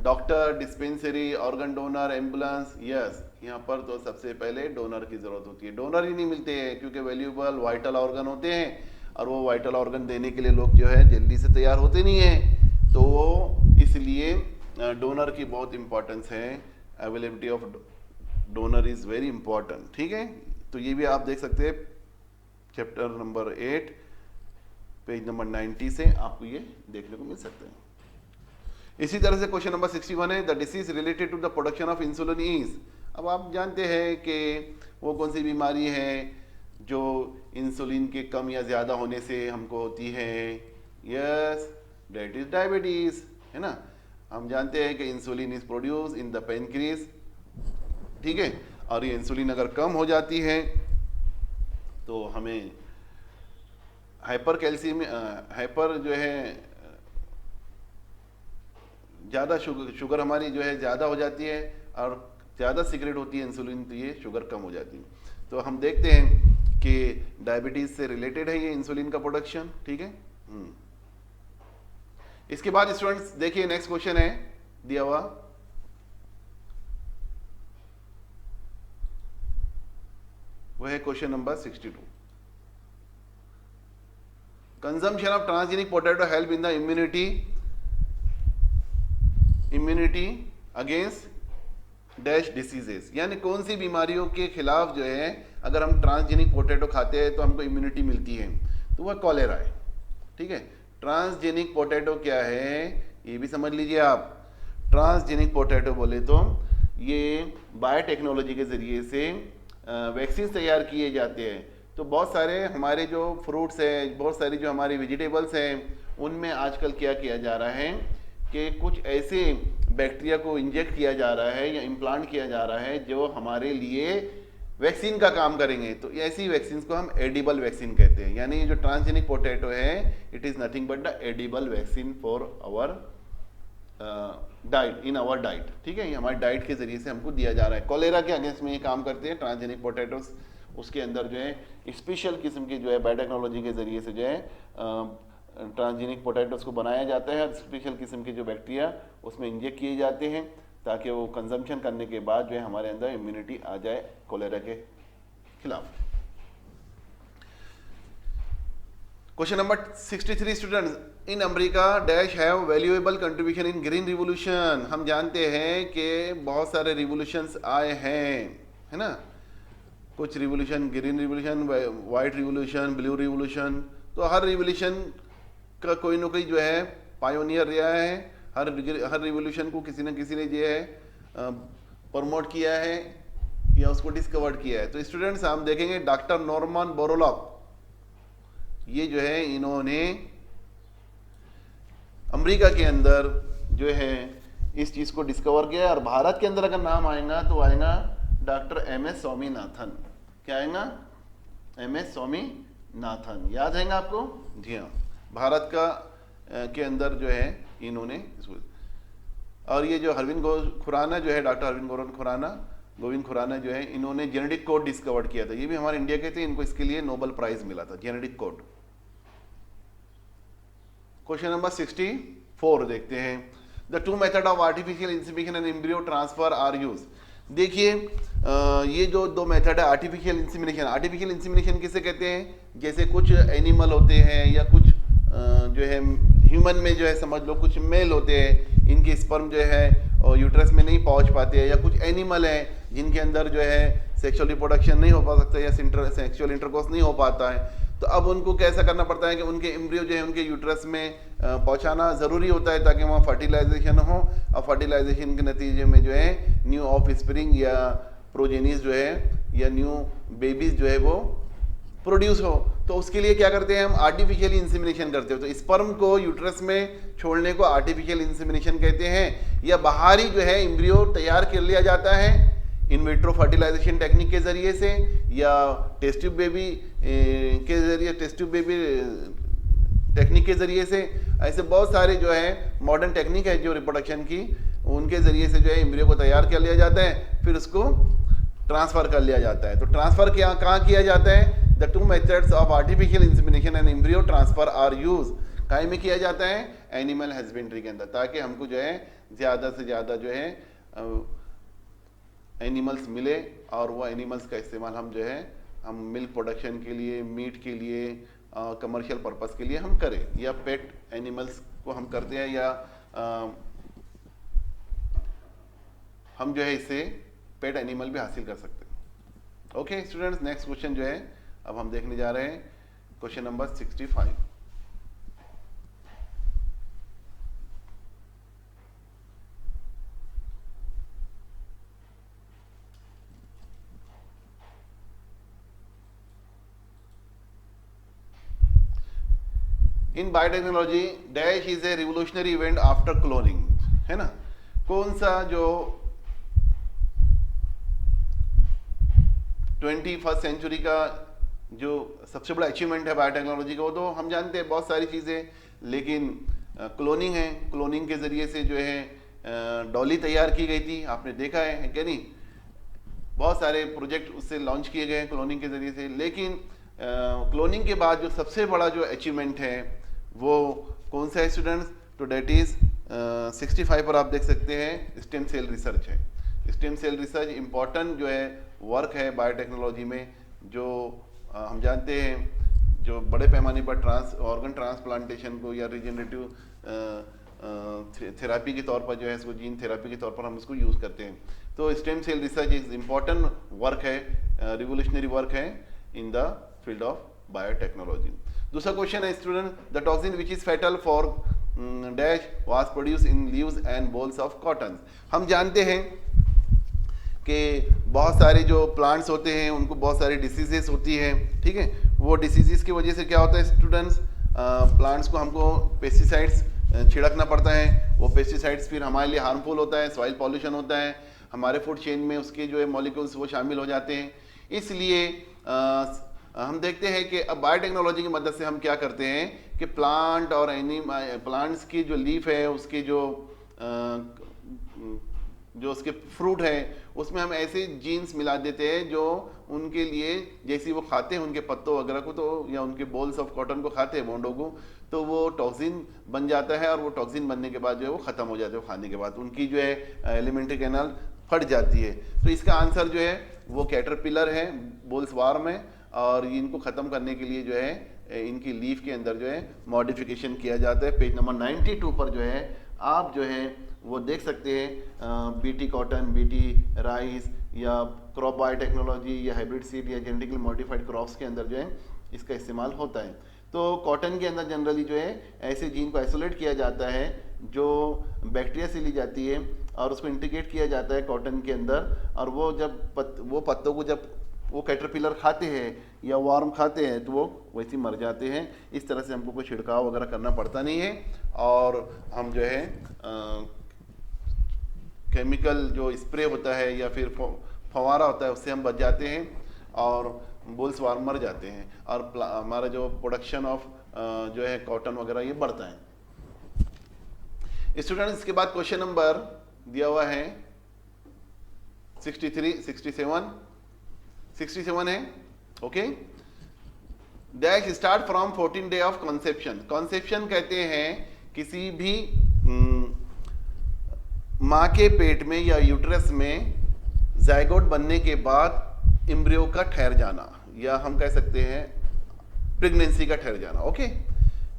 doctor, dispensary, organ donor, ambulance. Yes, यहाँ पर तो सबसे पहले डोनर की जरूरत होती है। डोनर ही नहीं मिलते हैं क्योंकि वैल्यूएबल वाइटल ऑर्गन होते हैं, और वो वाइटल ऑर्गन देने के लिए लोग जो है जल्दी से तैयार होते नहीं है, तो वो इसलिए डोनर की बहुत इंपॉर्टेंस है। Availability of donor is very important. ठीक है, तो ये भी आप देख सकते हैं चैप्टर नंबर 8 पेज नंबर 90 से आपको ये देखने को मिल सकते हैं। इसी तरह से क्वेश्चन नंबर 61 है, the disease related to the production of insulin is. अब आप जानते हैं कि वो कौन सी बीमारी है जो इंसुलिन के कम या ज़्यादा होने से हमको होती है। यस, दैट इज डायबिटीज, है ना। हम जानते हैं कि insulin is produce in the pancreas, ठीक है, और ये इंसुलिन अगर कम हो जाती है तो हमें हाइपर कैल्शियम, हाइपर जो है ज़्यादा शुगर हमारी जो है ज़्यादा हो जाती है, और ज़्यादा सिगरेट होती है इंसुलिन, तो ये शुगर कम हो जाती है। तो हम देखते हैं कि डायबिटीज़ से रिलेटेड है ये इंसुलिन का प्रोडक्शन। ठीक है, इसके बाद स्टूडेंट्स देखिए नेक्स्ट क्वेश्चन है दिया हुआ, वह है question number 62। Consumption of transgenic potato help in the immunity against dash diseases. यानी कौन सी बीमारियों के खिलाफ जो है अगर हम ट्रांसजेनिक पोटैटो खाते हैं तो हमको इम्यूनिटी मिलती है, तो वह कॉलेरा है। ठीक है, ट्रांसजेनिक पोटैटो क्या है ये भी समझ लीजिए आप। ट्रांसजेनिक पोटैटो बोले तो ये बायोटेक्नोलॉजी के जरिए से वैक्सीन तैयार किए जाते हैं। तो बहुत सारे हमारे जो फ्रूट्स हैं, बहुत सारी जो हमारी वेजिटेबल्स हैं, उनमें आजकल क्या किया जा रहा है कि कुछ ऐसे बैक्टीरिया को इंजेक्ट किया जा रहा है या इम्प्लांट किया जा रहा है जो हमारे लिए वैक्सीन का काम करेंगे। तो ऐसी वैक्सीन को हम एडिबल वैक्सीन कहते हैं। यानी जो ट्रांसजेनिक पोटैटो है it is nothing but the edible vaccine for our diet, in our diet. ठीक है, ये हमारी डाइट के जरिए से हमको दिया जा रहा है। कॉलेरा के अगेंस्ट में ये काम करते हैं ट्रांसजेनिक पोटैटोस। उसके अंदर जो है स्पेशल किस्म की जो है बायोटेक्नोलॉजी के जरिए से जो है ट्रांसजेनिक पोटैटोस को बनाया जाता है। स्पेशल किस्म के जो बैक्टीरिया उसमें इंजेक्ट किए जाते हैं ताकि वो कंजम्पशन करने के बाद जो है हमारे अंदर इम्यूनिटी आ जाए कॉलेरा के खिलाफ। Question number 63 students, in America dash have valuable contribution in green revolution. हम जानते हैं कि बहुत सारे रिवोल्यूशंस आए हैं, है ना। कुछ revolution, green revolution, white revolution, blue revolution. तो हर रिवोल्यूशन का कोई ना कोई जो है पायोनियर रहा है। हर रिवोल्यूशन को किसी न किसी ने जो है प्रमोट किया है या उसको डिस्कवर्ड किया है। तो स्टूडेंट्स हम देखेंगे डॉक्टर नॉर्मन बोरलॉग, ये जो है इन्होंने अमेरिका के अंदर जो है इस चीज को डिस्कवर किया। और भारत के अंदर अगर नाम आएगा तो आएगा डॉक्टर MS स्वामीनाथन। क्या आएगा? MS स्वामीनाथन। याद आएगा आपको? जी हाँ, भारत का के अंदर जो है इन्होंने। और ये जो अरविंद खुराना जो है, डॉक्टर अरविंद गोविंद खुराना जो है, इन्होंने जेनेटिक कोड डिस्कवर्ड किया था। ये भी हमारे इंडिया के थे, इनको इसके लिए नोबेल प्राइज मिला था, जेनेटिक कोड। क्वेश्चन नंबर 64 देखते हैं, the two method of artificial insemination and embryo transfer R use. देखिए ये जो दो मेथड है आर्टिफिशियल इंसेमिनेशन। आर्टिफिशियल इंसेमिनेशन किसे कहते हैं? जैसे कुछ एनिमल होते हैं या कुछ जो है ह्यूमन में जो है समझ लो कुछ मेल होते हैं, इनके स्पर्म जो है यूट्रस में नहीं पहुंच पाते हैं, या कुछ एनिमल हैं जिनके अंदर जो है सेक्सुअल रिप्रोडक्शन नहीं हो पा सकता या सेक्सुअल इंटरकोर्स नहीं हो पाता है। तो अब उनको कैसा करना पड़ता है कि उनके एम्ब्रियो जो है उनके यूट्रस में पहुंचाना ज़रूरी होता है ताकि वहाँ फर्टिलाइजेशन हो, और फर्टिलाइजेशन के नतीजे में जो है न्यू ऑफ स्प्रिंग या प्रोजेनिस जो है या न्यू बेबीज जो है वो प्रोड्यूस हो, तो उसके लिए क्या करते हैं हम, आर्टिफिशियली इंसेमिनेशन करते हो। तो स्पर्म को यूट्रस में छोड़ने को आर्टिफिशियल इंसेमिनेशन कहते हैं, या बाहरी जो है एम्ब्रियो तैयार कर लिया जाता है इन विट्रो फर्टिलाइजेशन टेक्निक के जरिए से, या टेस्ट ट्यूब बेबी के जरिए, टेस्ट ट्यूब बेबी टेक्निक के जरिए से। ऐसे बहुत सारे जो है मॉडर्न टेक्निक है जो रिप्रोडक्शन की, उनके जरिए से जो है एम्ब्रियो को तैयार कर लिया जाता है, फिर उसको ट्रांसफर कर लिया जाता है। तो ट्रांसफर क्या कहाँ किया जाता है, the two methods of artificial insemination and embryo transfer R use, काहे में किया जाता है, एनिमल हस्बेंड्री के अंदर, ताकि हमको जो है ज़्यादा से ज़्यादा जो है एनिमल्स मिले, और वो एनिमल्स का इस्तेमाल हम जो है हम मिल्क प्रोडक्शन के लिए, मीट के लिए, कमर्शियल पर्पस के लिए हम करें, या पेट एनिमल्स को हम करते हैं, या हम जो है इससे पेट एनिमल भी हासिल कर सकते हैं। ओके स्टूडेंट्स, नेक्स्ट क्वेश्चन जो है अब हम देखने जा रहे हैं, question number 65। In biotechnology dash is a revolutionary event after cloning, है ना। कौन सा जो 21st सेंचुरी का जो सबसे बड़ा अचीवमेंट है बायोटेक्नोलॉजी का, वो तो हम जानते हैं बहुत सारी चीज़ें, लेकिन क्लोनिंग है। क्लोनिंग के ज़रिए से जो है डॉली तैयार की गई थी, आपने देखा है क्या नहीं, बहुत सारे प्रोजेक्ट उससे लॉन्च किए गए हैं क्लोनिंग के ज़रिए से। लेकिन क्लोनिंग के बाद जो सबसे बड़ा जो अचीवमेंट है वो कौन सा है स्टूडेंट्स, तो डेट इज़ 65 पर आप देख सकते हैं, स्टेम सेल रिसर्च है। स्टेम सेल रिसर्च इम्पॉर्टेंट जो है वर्क है बायोटेक्नोलॉजी में, जो हम जानते हैं जो बड़े पैमाने पर ऑर्गन ट्रांसप्लांटेशन को या रिजेनरेटिव थेरापी के तौर पर जो है इसको जीन थेरापी के तौर पर हम इसको यूज़ करते हैं। तो stem cell research is important work है, रिवोल्यूशनरी वर्क है in the field of biotechnology. दूसरा क्वेश्चन है student, the toxin which is fatal for dash was produce in leaves and bolls of cotton. हम जानते हैं कि बहुत सारे जो प्लांट्स होते हैं उनको बहुत सारी डिसीजेस होती हैं, ठीक है। वो डिसीजेस की वजह से क्या होता है स्टूडेंट्स, प्लांट्स को हमको पेस्टिसाइड्स छिड़कना पड़ता है। वो पेस्टिसाइड्स फिर हमारे लिए हार्मफुल होता है, सॉइल पॉल्यूशन होता है, हमारे फूड चेन में उसके जो है मॉलिक्यूल्स वो शामिल हो जाते हैं। इसलिए हम देखते हैं कि अब बायोटेक्नोलॉजी की मदद से हम क्या करते हैं कि प्लांट और प्लांट्स की जो लीफ है, उसके जो उसके फ्रूट है, उसमें हम ऐसे जीन्स मिला देते हैं जो उनके लिए, जैसे वो खाते हैं उनके पत्तों वगैरह को, तो या उनके बॉल्स ऑफ कॉटन को खाते हैं, बोंडों को, तो वो टॉक्सिन बन जाता है, और वो टॉक्सिन बनने के बाद जो है वो ख़त्म हो जाते हैं खाने के बाद, उनकी जो है एलिमेंट्री कैनाल फट जाती है। तो इसका आंसर जो है वो कैटरपिलर है, बोल्स वार्म है, और इनको ख़त्म करने के लिए जो है इनकी लीफ के अंदर जो है मॉडिफिकेशन किया जाता है। पेज नंबर 92 पर जो है आप जो है वो देख सकते हैं, बीटी कॉटन, बीटी राइस, या क्रॉप बायोटेक्नोलॉजी, या हाइब्रिड सीड, या जेनेटिकली मॉडिफाइड क्रॉप्स के अंदर जो है इसका इस्तेमाल होता है। तो कॉटन के अंदर जनरली जो है ऐसे जीन को आइसोलेट किया जाता है जो बैक्टीरिया से ली जाती है, और उसको इंटीग्रेट किया जाता है कॉटन के अंदर, और वो जब वो पत्तों को जब वो कैटरपिलर खाते हैं या वार्म खाते हैं तो वो वैसे ही मर जाते हैं। इस तरह से हमको कोई छिड़काव वगैरह करना पड़ता नहीं है, और हम जो है केमिकल जो स्प्रे होता है या फिर फवारा होता है उससे हम बच जाते हैं, और बोल्स वार्म मर जाते हैं, और हमारा जो प्रोडक्शन ऑफ जो है कॉटन वगैरह ये बढ़ता है। स्टूडेंट्स, इसके बाद क्वेश्चन नंबर दिया हुआ है 67 है, okay. Dash start from 14 day of conception. Conception कहते हैं किसी भी माँ के पेट में या यूट्रस में जाइगोट बनने के बाद एम्ब्रियो का ठहर जाना, या हम कह सकते हैं प्रेगनेंसी का ठहर जाना, ओके।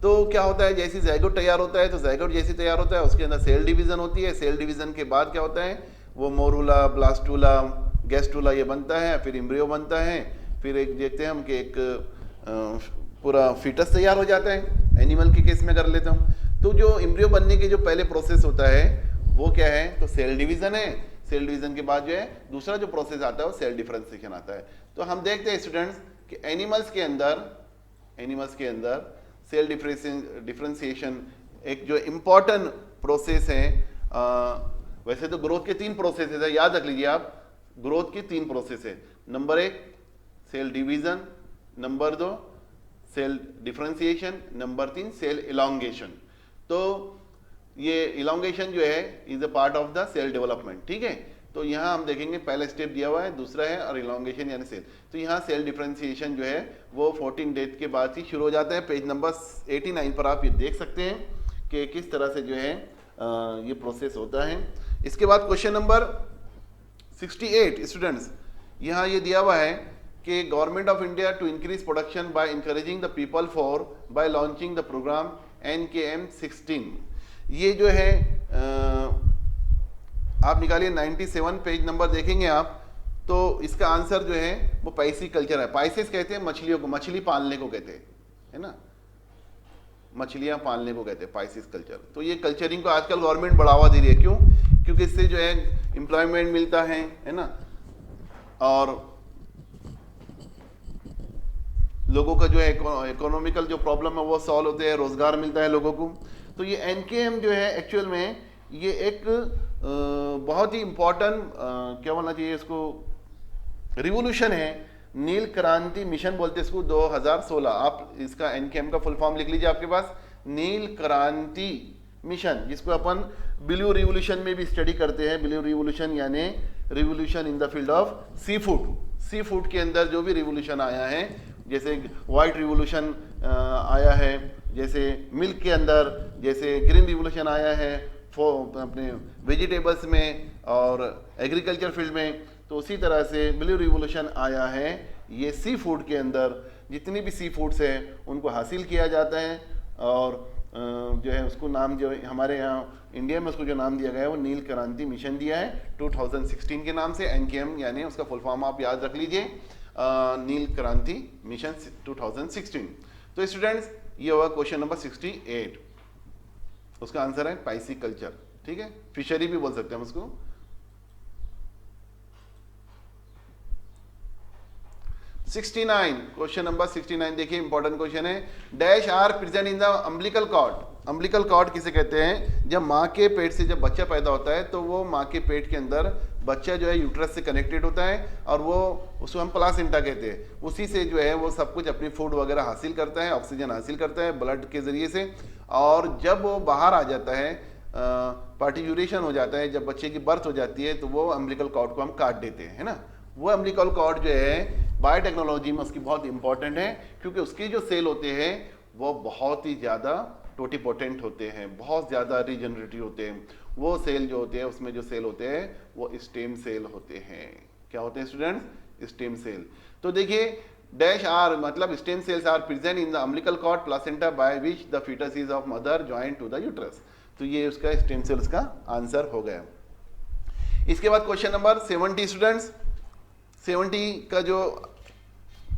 तो क्या होता है, जैसे जाइगोट तैयार होता है, तो जाइगोट जैसे तैयार होता है उसके अंदर सेल डिवीजन होती है। सेल डिवीजन के बाद क्या होता है, वो मोरूला, ब्लास्टूला, गैस्टूला ये बनता है, फिर एम्ब्रियो बनता है, फिर एक देखते हैं हम कि एक पूरा फीटस तैयार हो जाता है। एनिमल के केस में कर लेता हूँ, तो जो एम्ब्रियो बनने के जो पहले प्रोसेस होता है वो क्या है, तो सेल डिवीजन है। सेल डिवीजन के बाद जो है दूसरा जो प्रोसेस आता है वो सेल डिफरेंशिएशन आता है। तो हम देखते हैं स्टूडेंट्स कि एनिमल्स के अंदर सेल डिफरेंशिएशन एक जो इम्पॉर्टेंट प्रोसेस है। वैसे तो ग्रोथ के 3 प्रोसेस है, याद रख लीजिए आप, ग्रोथ की 3 प्रोसेस है। Number 1 cell division, number 2 cell differentiation, number 3 cell elongation. तो ये इलॉन्गेशन जो है is a part of the cell development, ठीक है। तो यहाँ हम देखेंगे पहला स्टेप दिया हुआ है, दूसरा है और इलॉन्गेशन यानी सेल। तो यहाँ सेल डिफरेंशिएशन जो है वो 14 डेज के बाद ही शुरू हो जाता है। पेज नंबर 89 पर आप ये देख सकते हैं कि किस तरह से जो है ये प्रोसेस होता है। इसके बाद क्वेश्चन नंबर 68 स्टूडेंट्स, यहाँ ये दिया हुआ है कि government of India to increase production by encouraging the people for by launching the program NKM16। ये जो है आप निकालिए 97 पेज नंबर देखेंगे आप, तो इसका आंसर जो है वो पाइसी कल्चर है। पाइसेस कहते हैं मछलियों को, मछली पालने को कहते हैं, है ना, मछलियां पालने को कहते हैं पाइसिस कल्चर। तो ये कल्चरिंग को आजकल गवर्नमेंट बढ़ावा दे रही है, क्यों? क्योंकि इससे जो है एम्प्लॉयमेंट मिलता है ना, और लोगों का जो है इकोनॉमिकल जो प्रॉब्लम है वो सॉल्व होते हैं, रोजगार मिलता है लोगों को। तो ये NKM जो है एक्चुअल में ये एक बहुत ही इंपॉर्टेंट क्या बोलना चाहिए इसको, रिवोल्यूशन है, नील क्रांति मिशन बोलते हैं इसको, 2016। आप इसका NKM का फुल फॉर्म लिख लीजिए आपके पास, नील क्रांति मिशन, जिसको अपन ब्लू रिवोल्यूशन में भी स्टडी करते हैं। ब्लू रिवोल्यूशन यानी revolution in the field of sea food. Sea food के अंदर जो भी रिवोल्यूशन आया है, जैसे व्हाइट रिवोल्यूशन आया है, जैसे मिल्क के अंदर, जैसे ग्रीन रिवोल्यूशन आया है अपने वेजिटेबल्स में और एग्रीकल्चर फील्ड में, तो उसी तरह से ब्लू रिवोल्यूशन आया है ये सी फूड के अंदर। जितनी भी सी फूड्स हैं उनको हासिल किया जाता है, और जो है उसको नाम जो हमारे यहाँ इंडिया में उसको जो नाम दिया गया है वो नील क्रांति मिशन दिया है 2016 के नाम से। NKM यानी उसका फुल फॉर्म आप याद रख लीजिए, नील क्रांति मिशन 2016। तो स्टूडेंट्स ये हुआ क्वेश्चन नंबर 68, उसका आंसर है पाइसी कल्चर, ठीक है, फिशरी भी बोल सकते हैं हम उसको। 69 क्वेश्चन नंबर 69 देखिए, इंपॉर्टेंट क्वेश्चन है। Dash are present in the umbilical cord. Umbilical cord किसे कहते हैं? जब माँ के पेट से जब बच्चा पैदा होता है तो वो माँ के पेट के अंदर बच्चा जो है यूट्रस से कनेक्टेड होता है, और वो उसको हम प्लासेंटा कहते हैं। उसी से जो है वो सब कुछ अपनी फूड वगैरह हासिल करता है, ऑक्सीजन हासिल करता है ब्लड के जरिए से, और जब वो बाहर आ जाता है, पार्टिचुरेशन हो जाता है, जब बच्चे की बर्थ हो जाती है, तो वो अम्बिलिकल कॉर्ड को हम काट देते हैं, है ना। वो अम्बिलिकल कॉर्ड जो है बायोटेक्नोलॉजी में उसकी बहुत इंपॉर्टेंट है, क्योंकि उसके जो सेल होते हैं वो बहुत ही ज़्यादा टोटिपोटेंट होते हैं, बहुत ज़्यादा रीजनरेटिव होते हैं। वो सेल जो होते हैं, उसमें जो सेल होते हैं वो स्टेम सेल होते हैं। क्या होते हैं स्टूडेंट्स? Stem cell. तो देखिए डैश आर मतलब stem cells are present in the umbilical cord placenta by which the foetus is of mother joint to the uterus. तो ये उसका स्टेम सेल्स का आंसर हो गया। इसके बाद क्वेश्चन नंबर 70 स्टूडेंट्स, 70 का जो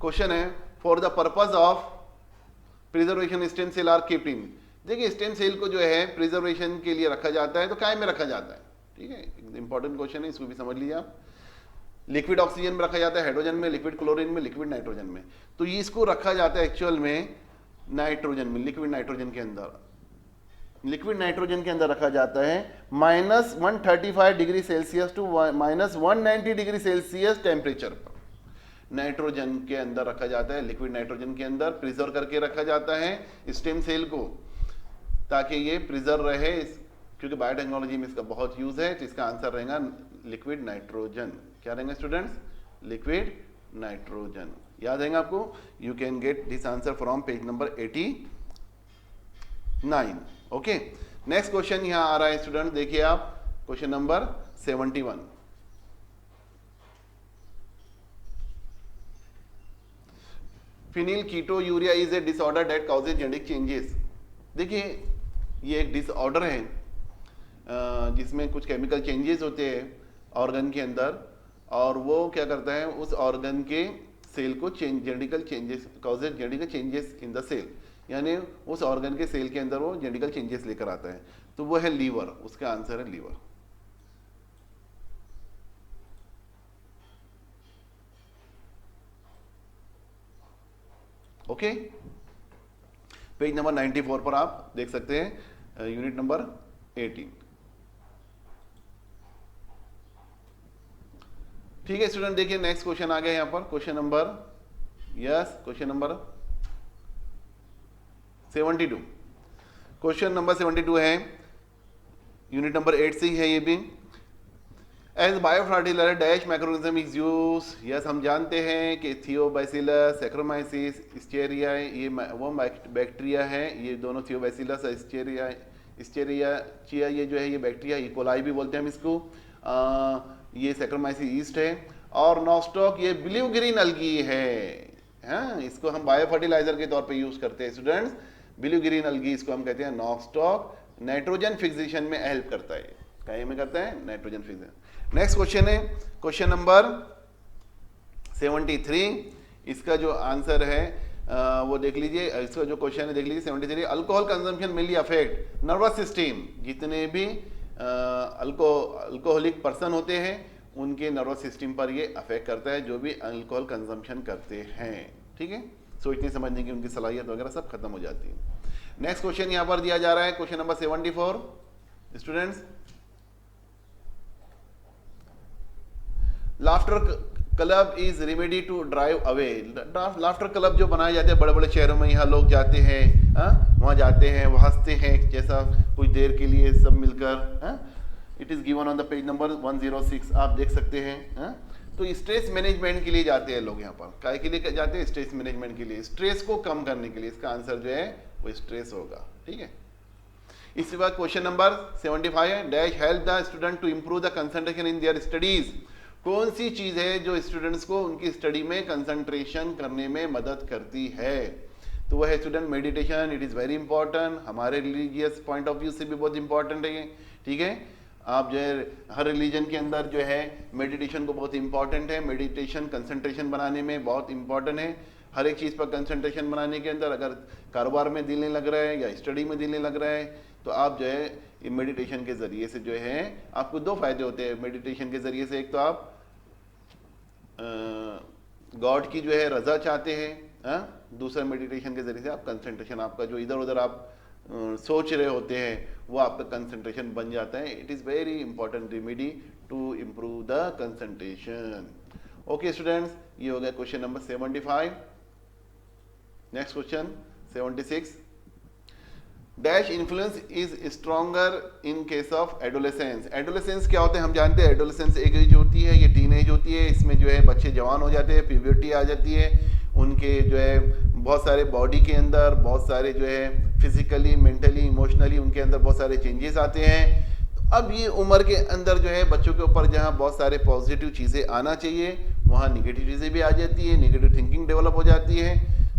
क्वेश्चन है, for the purpose of preservation stem cell are keeped in. देखिए स्टेम सेल को जो है प्रिजर्वेशन के लिए रखा जाता है, तो काय में रखा जाता है, ठीक है, इंपॉर्टेंट क्वेश्चन है, इसको भी समझ लीजिए आप। लिक्विड ऑक्सीजन में रखा जाता है, हाइड्रोजन में, लिक्विड क्लोरीन में, लिक्विड नाइट्रोजन में। तो ये इसको रखा जाता है एक्चुअल में नाइट्रोजन में, लिक्विड नाइट्रोजन के अंदर। लिक्विड नाइट्रोजन के अंदर रखा जाता है -135 degree Celsius to -190 degree Celsius temperature पर नाइट्रोजन के अंदर रखा जाता है। लिक्विड नाइट्रोजन के अंदर प्रिजर्व करके रखा जाता है स्टेम सेल को, ताकि ये प्रिजर्व रहे, क्योंकि बायोटेक्नोलॉजी में इसका बहुत यूज है। तो इसका आंसर रहेगा लिक्विड नाइट्रोजन। क्या रहेंगे स्टूडेंट्स? Liquid nitrogen. याद रहेगा आपको? You can get this answer from page number 89। Okay, next question यहां आ रहा है स्टूडेंट, देखिए आप question number 71। Phenylketonuria is a disorder that causes genetic changes. देखिए ये एक डिसऑर्डर है जिसमें कुछ केमिकल चेंजेस होते हैं ऑर्गन के अंदर, और वो क्या करता है उस ऑर्गन के सेल को genetical changes causes genetical changes in the cell, यानी उस ऑर्गन के सेल के अंदर वो जेनेटिकल चेंजेस लेकर आता है। तो वो है लीवर, उसका आंसर है लीवर। ओके, पेज नंबर 94 पर आप देख सकते हैं, यूनिट नंबर 18। ठीक है स्टूडेंट, देखिए नेक्स्ट क्वेश्चन आ गया यहाँ पर, क्वेश्चन नंबर 72। क्वेश्चन नंबर 72 है, यूनिट नंबर 8 से ही है ये भी। As biofertilizer dash microorganism is use, yes हम जानते हैं कि थियोबैसिलस, सैक्रोमाइसिस, स्टेरिया, ये वो बैक्टीरिया है, ये दोनों थियोबैसिलस और स्टेरिया ये जो है ये बैक्टीरिया, इकोलाई भी बोलते हैं हम इसको, ये सैक्रोमाइसिस ईस्ट है, और नॉस्टॉक ये ब्लू ग्रीन अलगी है। हाँ, इसको हम बायोफर्टिलाइजर के तौर पे यूज करते हैं स्टूडेंट्स, ब्लू ग्रीन अलगी इसको हम कहते हैं नॉस्टॉक, नाइट्रोजन फिक्सेशन में हेल्प करता है, क्या में करता है, नाइट्रोजन फिक्सेशन। नेक्स्ट क्वेश्चन है क्वेश्चन नंबर 73, इसका जो आंसर है वो देख लीजिए, इसका जो क्वेश्चन है देख लीजिए 73, alcohol consumption mainly affect nervous system, जितने भी अल्कोहलिक पर्सन होते हैं उनके नर्वस सिस्टम पर ये अफेक्ट करता है, जो भी अल्कोहल कंजम्पशन करते हैं। ठीक है, सोचने समझने की उनकी सलाहियत वगैरह सब खत्म हो जाती है। नेक्स्ट क्वेश्चन यहां पर दिया जा रहा है, question number 74 students, laughter club is remedy to drive away. Laughter club जो बनाए जाते हैं बड़े बड़े शहरों में, यहाँ लोग जाते हैं, वहां जाते हैं, वो हंसते हैं जैसा कुछ देर के लिए सब मिलकर। It is given on the page number 106, आप देख सकते हैं। तो स्ट्रेस मैनेजमेंट के लिए जाते हैं लोग यहाँ पर, काय के लिए जाते हैं, स्ट्रेस मैनेजमेंट के लिए, स्ट्रेस को कम करने के लिए। इसका आंसर जो है वो स्ट्रेस होगा। ठीक है, इसके बाद क्वेश्चन नंबर 75 है, dash help the student to improve the concentration in their studies. कौन सी चीज है जो स्टूडेंट्स को उनकी स्टडी में कंसंट्रेशन करने में मदद करती है? तो वह है student meditation. It is very important, हमारे रिलीजियस पॉइंट ऑफ व्यू से भी बहुत इंपॉर्टेंट है ये। ठीक है, आप जो है हर रिलीजन के अंदर जो है मेडिटेशन को बहुत इंपॉर्टेंट है। मेडिटेशन कंसंट्रेशन बनाने में बहुत इंपॉर्टेंट है। हर एक चीज़ पर कंसंट्रेशन बनाने के अंदर, अगर कारोबार में दिल नहीं लग रहा है या स्टडी में दिल नहीं लग रहा है, तो आप जो है ये मेडिटेशन के ज़रिए से जो है आपको दो फायदे होते हैं मेडिटेशन के ज़रिए से। एक तो आप गॉड की जो है रजा चाहते हैं, दूसरा मेडिटेशन के ज़रिए से आप कंसंट्रेशन, आपका जो इधर उधर आप सोच रहे होते हैं वो आपका कंसंट्रेशन बन जाता है। It is very important remedy to improve the concentration. Okay students, ये हो गया question number 75। Next question 76, dash influence is stronger in case of adolescence. Adolescence क्या होते हैं हम जानते हैं, एडोलेसेंस एक एज होती है, ये टीन एज होती है, इसमें जो है बच्चे जवान हो जाते हैं, प्यूबर्टी आ जाती है, उनके जो है बहुत सारे बॉडी के अंदर बहुत सारे जो है फिजिकली, मेंटली, इमोशनली उनके अंदर बहुत सारे चेंजेस आते हैं। तो अब ये उम्र के अंदर जो है बच्चों के ऊपर जहाँ बहुत सारे पॉजिटिव चीज़ें आना चाहिए वहाँ निगेटिव चीज़ें भी आ जाती है, निगेटिव थिंकिंग डेवलप हो जाती है।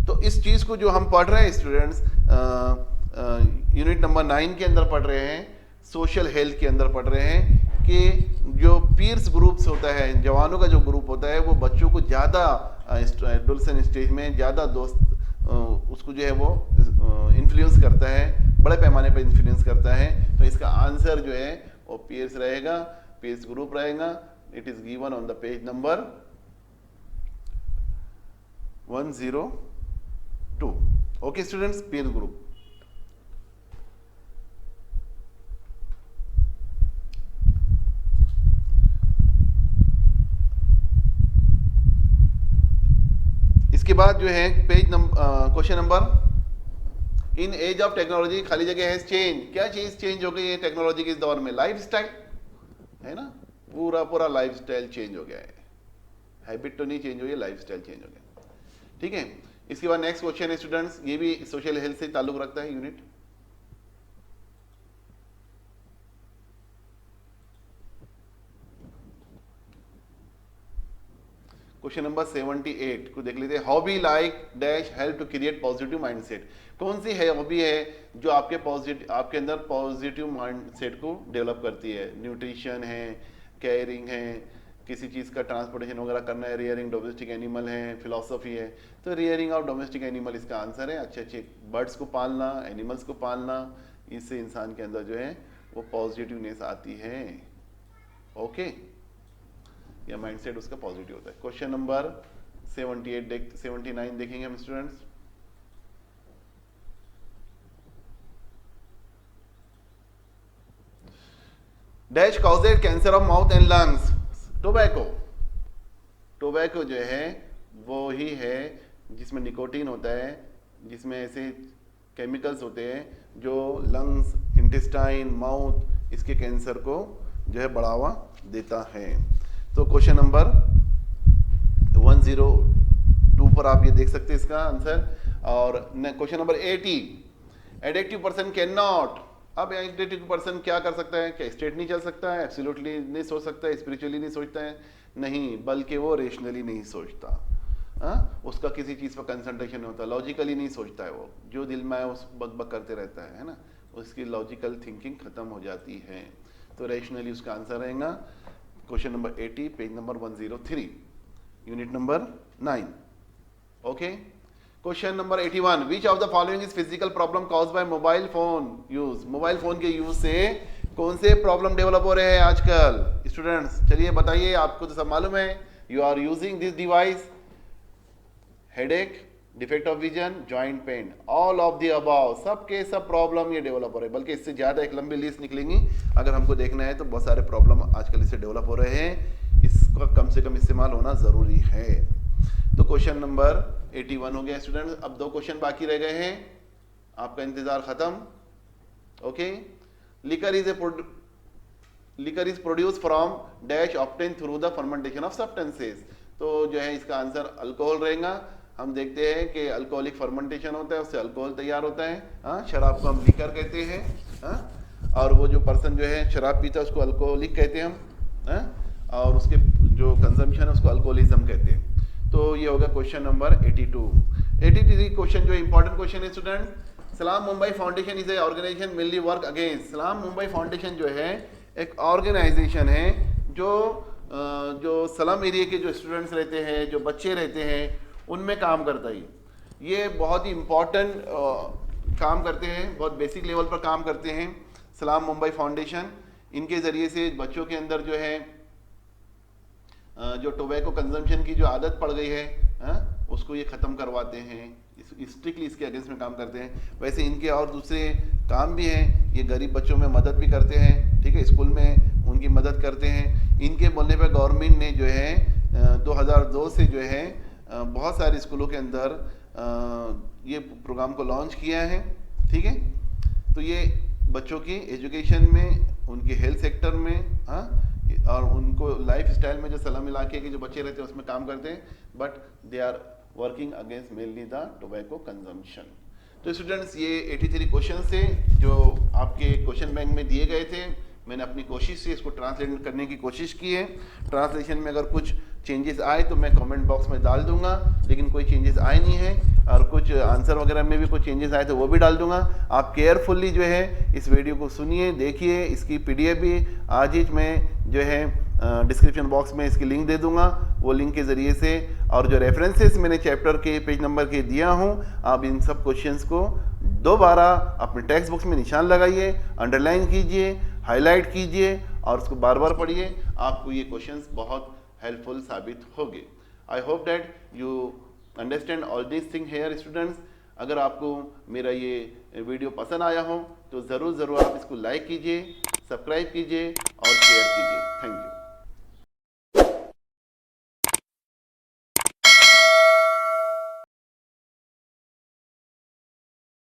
तो इस चीज़ को जो हम पढ़ रहे हैं स्टूडेंट्स यूनिट नंबर 9 के अंदर पढ़ रहे हैं, सोशल हेल्थ के अंदर पढ़ रहे हैं कि जो पीयर्स ग्रुप्स होता है, जवानों का जो ग्रुप होता है वो बच्चों को ज़्यादा एडोलेसेंट स्टेज में ज़्यादा दोस्त उसको जो है वो इन्फ्लुएंस करता है, बड़े पैमाने पर इन्फ्लुएंस करता है। तो इसका आंसर जो है वो पीयर्स रहेगा, पीयर्स ग्रुप रहेगा। It is given on the page number 102। Okay students, peer group. इसके बाद जो है page number question number, in age of technology खाली जगह है चेंज। क्या चीज चेंज हो गई है टेक्नोलॉजी के इस दौर में? लाइफस्टाइल है ना, पूरा लाइफस्टाइल चेंज हो गया है। हैबिट तो नहीं चेंज हुई है, लाइफस्टाइल चेंज हो गया। ठीक है, इसके बाद नेक्स्ट क्वेश्चन है स्टूडेंट्स, ये भी सोशल हेल्थ से ताल्लुक रखता है यूनिट। क्वेश्चन नंबर 78 को देख लेते हैं। Hobby like dash help to create positive mindset. कौन सी है हॉबी है जो आपके अंदर पॉजिटिव माइंडसेट को डेवलप करती है? न्यूट्रिशन है, केयरिंग है, किसी चीज़ का ट्रांसपोर्टेशन वगैरह करना है, रियरिंग डोमेस्टिक एनिमल है, फिलॉसफी है। तो रियरिंग ऑफ डोमेस्टिक एनिमल इसका आंसर है। अच्छे बर्ड्स को पालना, एनिमल्स को पालना, इससे इंसान के अंदर जो है वो पॉजिटिवनेस आती है। ओके, या माइंडसेट उसका पॉजिटिव होता है। क्वेश्चन नंबर 79 देखेंगे हम students. Dash causes cancer of mouth and lungs. Tobacco जो है वो ही है जिसमें निकोटीन होता है, जिसमें ऐसे केमिकल्स होते हैं जो लंग्स, इंटेस्टाइन, माउथ, इसके कैंसर को जो है बढ़ावा देता है। तो क्वेश्चन नंबर 102 पर आप ये देख सकते हैं इसका आंसर। और question number 80, addictive person can not. अब एडिक्टिव पर्सन क्या कर सकता है? क्या स्टेट नहीं चल सकता है? एब्सोल्युटली नहीं सोच सकता है, स्पिरिचुअली नहीं सोचता है, नहीं, बल्कि वो रेशनली नहीं सोचता। उसका किसी चीज़ पर कंसंट्रेशन नहीं होता, लॉजिकली नहीं सोचता है, वो जो दिल में आए उस बक करते रहता है ना, उसकी लॉजिकल थिंकिंग खत्म हो जाती है। तो रेशनली उसका आंसर रहेगा question number 80, page number 103, unit number 9। Okay, question number 81, which of the following is physical problem caused by mobile phone use. Mobile phone के यूज से कौन से प्रॉब्लम डेवलप हो रहे हैं आजकल? स्टूडेंट्स चलिए बताइए, आपको तो सब मालूम है, you are using this device. Headache, defect of vision, joint pain, all of the above, सब के सब प्रॉब्लम ये डेवलप हो रहे हैं। बल्कि इससे ज़्यादा एक लंबी लिस्ट निकलेंगी अगर हमको देखना है, तो बहुत सारे प्रॉब्लम आजकल इससे डेवलप हो रहे हैं। इसका कम से कम इस्तेमाल होना ज़रूरी है। तो क्वेश्चन नंबर 81 हो गया स्टूडेंट्स। अब 2 क्वेश्चन बाकी रह गए हैं, आपका इंतजार खत्म। Okay, liquor is produce from dash obtain through the fermentation of substances. तो जो है इसका आंसर अल्कोहल रहेगा। हम देखते हैं कि अल्कोहलिक फर्मेंटेशन होता है, उससे अल्कोहल तैयार होता है। शराब को हम लिकर कहते हैं, और वो जो पर्सन जो है शराब पीता है उसको अल्कोहलिक कहते हैं हम, और उसके जो कंजम्पशन है उसको अल्कोहलिज्म कहते हैं। तो ये होगा क्वेश्चन नंबर 82। 83 क्वेश्चन जो इंपॉर्टेंट क्वेश्चन है student, Salaam Mumbai foundation is a organisation mainly work against. Salaam Mumbai foundation जो है एक ऑर्गेनाइजेशन है जो स्लम एरिया के जो स्टूडेंट्स रहते हैं, जो बच्चे रहते हैं, उनमें काम करता है। ये बहुत ही इम्पॉर्टेंट काम करते हैं, बहुत बेसिक लेवल पर काम करते हैं सलाम मुंबई फाउंडेशन। इनके ज़रिए से बच्चों के अंदर जो है जो टोबैको कंजम्पशन की जो आदत पड़ गई है, उसको ये ख़त्म करवाते हैं, स्ट्रिक्टली इसके अगेंस्ट में काम करते हैं। वैसे इनके और दूसरे काम भी हैं, ये गरीब बच्चों में मदद भी करते हैं, ठीक है, स्कूल में उनकी मदद करते हैं। इनके बोलने पर गवर्नमेंट ने जो है 2002 से जो है बहुत सारे स्कूलों के अंदर ये प्रोग्राम को लॉन्च किया है, ठीक है। तो ये बच्चों की एजुकेशन में, उनके हेल्थ सेक्टर में, और उनको लाइफ स्टाइल में जो सलम इलाके के जो बच्चे रहते हैं उसमें काम करते हैं, but they are working against mainly the tobacco consumption. तो स्टूडेंट्स ये 83 क्वेश्चन थे जो आपके क्वेश्चन बैंक में दिए गए थे। मैंने अपनी कोशिश से इसको ट्रांसलेट करने की कोशिश की है। ट्रांसलेशन में अगर कुछ चेंजेस आए तो मैं कमेंट बॉक्स में डाल दूंगा, लेकिन कोई चेंजेस आए नहीं है, और कुछ आंसर वगैरह में भी कुछ चेंजेस आए तो वो भी डाल दूंगा। आप केयरफुल्ली जो है इस वीडियो को सुनिए, देखिए। इसकी PDF भी आज ही मैं जो है डिस्क्रिप्शन बॉक्स में इसकी लिंक दे दूंगा, वो लिंक के ज़रिए से, और जो रेफरेंसेस मैंने चैप्टर के पेज नंबर के दिया हूँ, आप इन सब क्वेश्चंस को दोबारा अपने टेक्स्ट बुक्स में निशान लगाइए, अंडरलाइन कीजिए, हाईलाइट कीजिए, और उसको बार बार पढ़िए। आपको ये क्वेश्चंस बहुत हेल्पफुल साबित होंगे। I hope that you understand all this thing here students. अगर आपको मेरा ये वीडियो पसंद आया हो तो ज़रूर आप इसको लाइक कीजिए, सब्सक्राइब कीजिए और शेयर कीजिए। Thank you.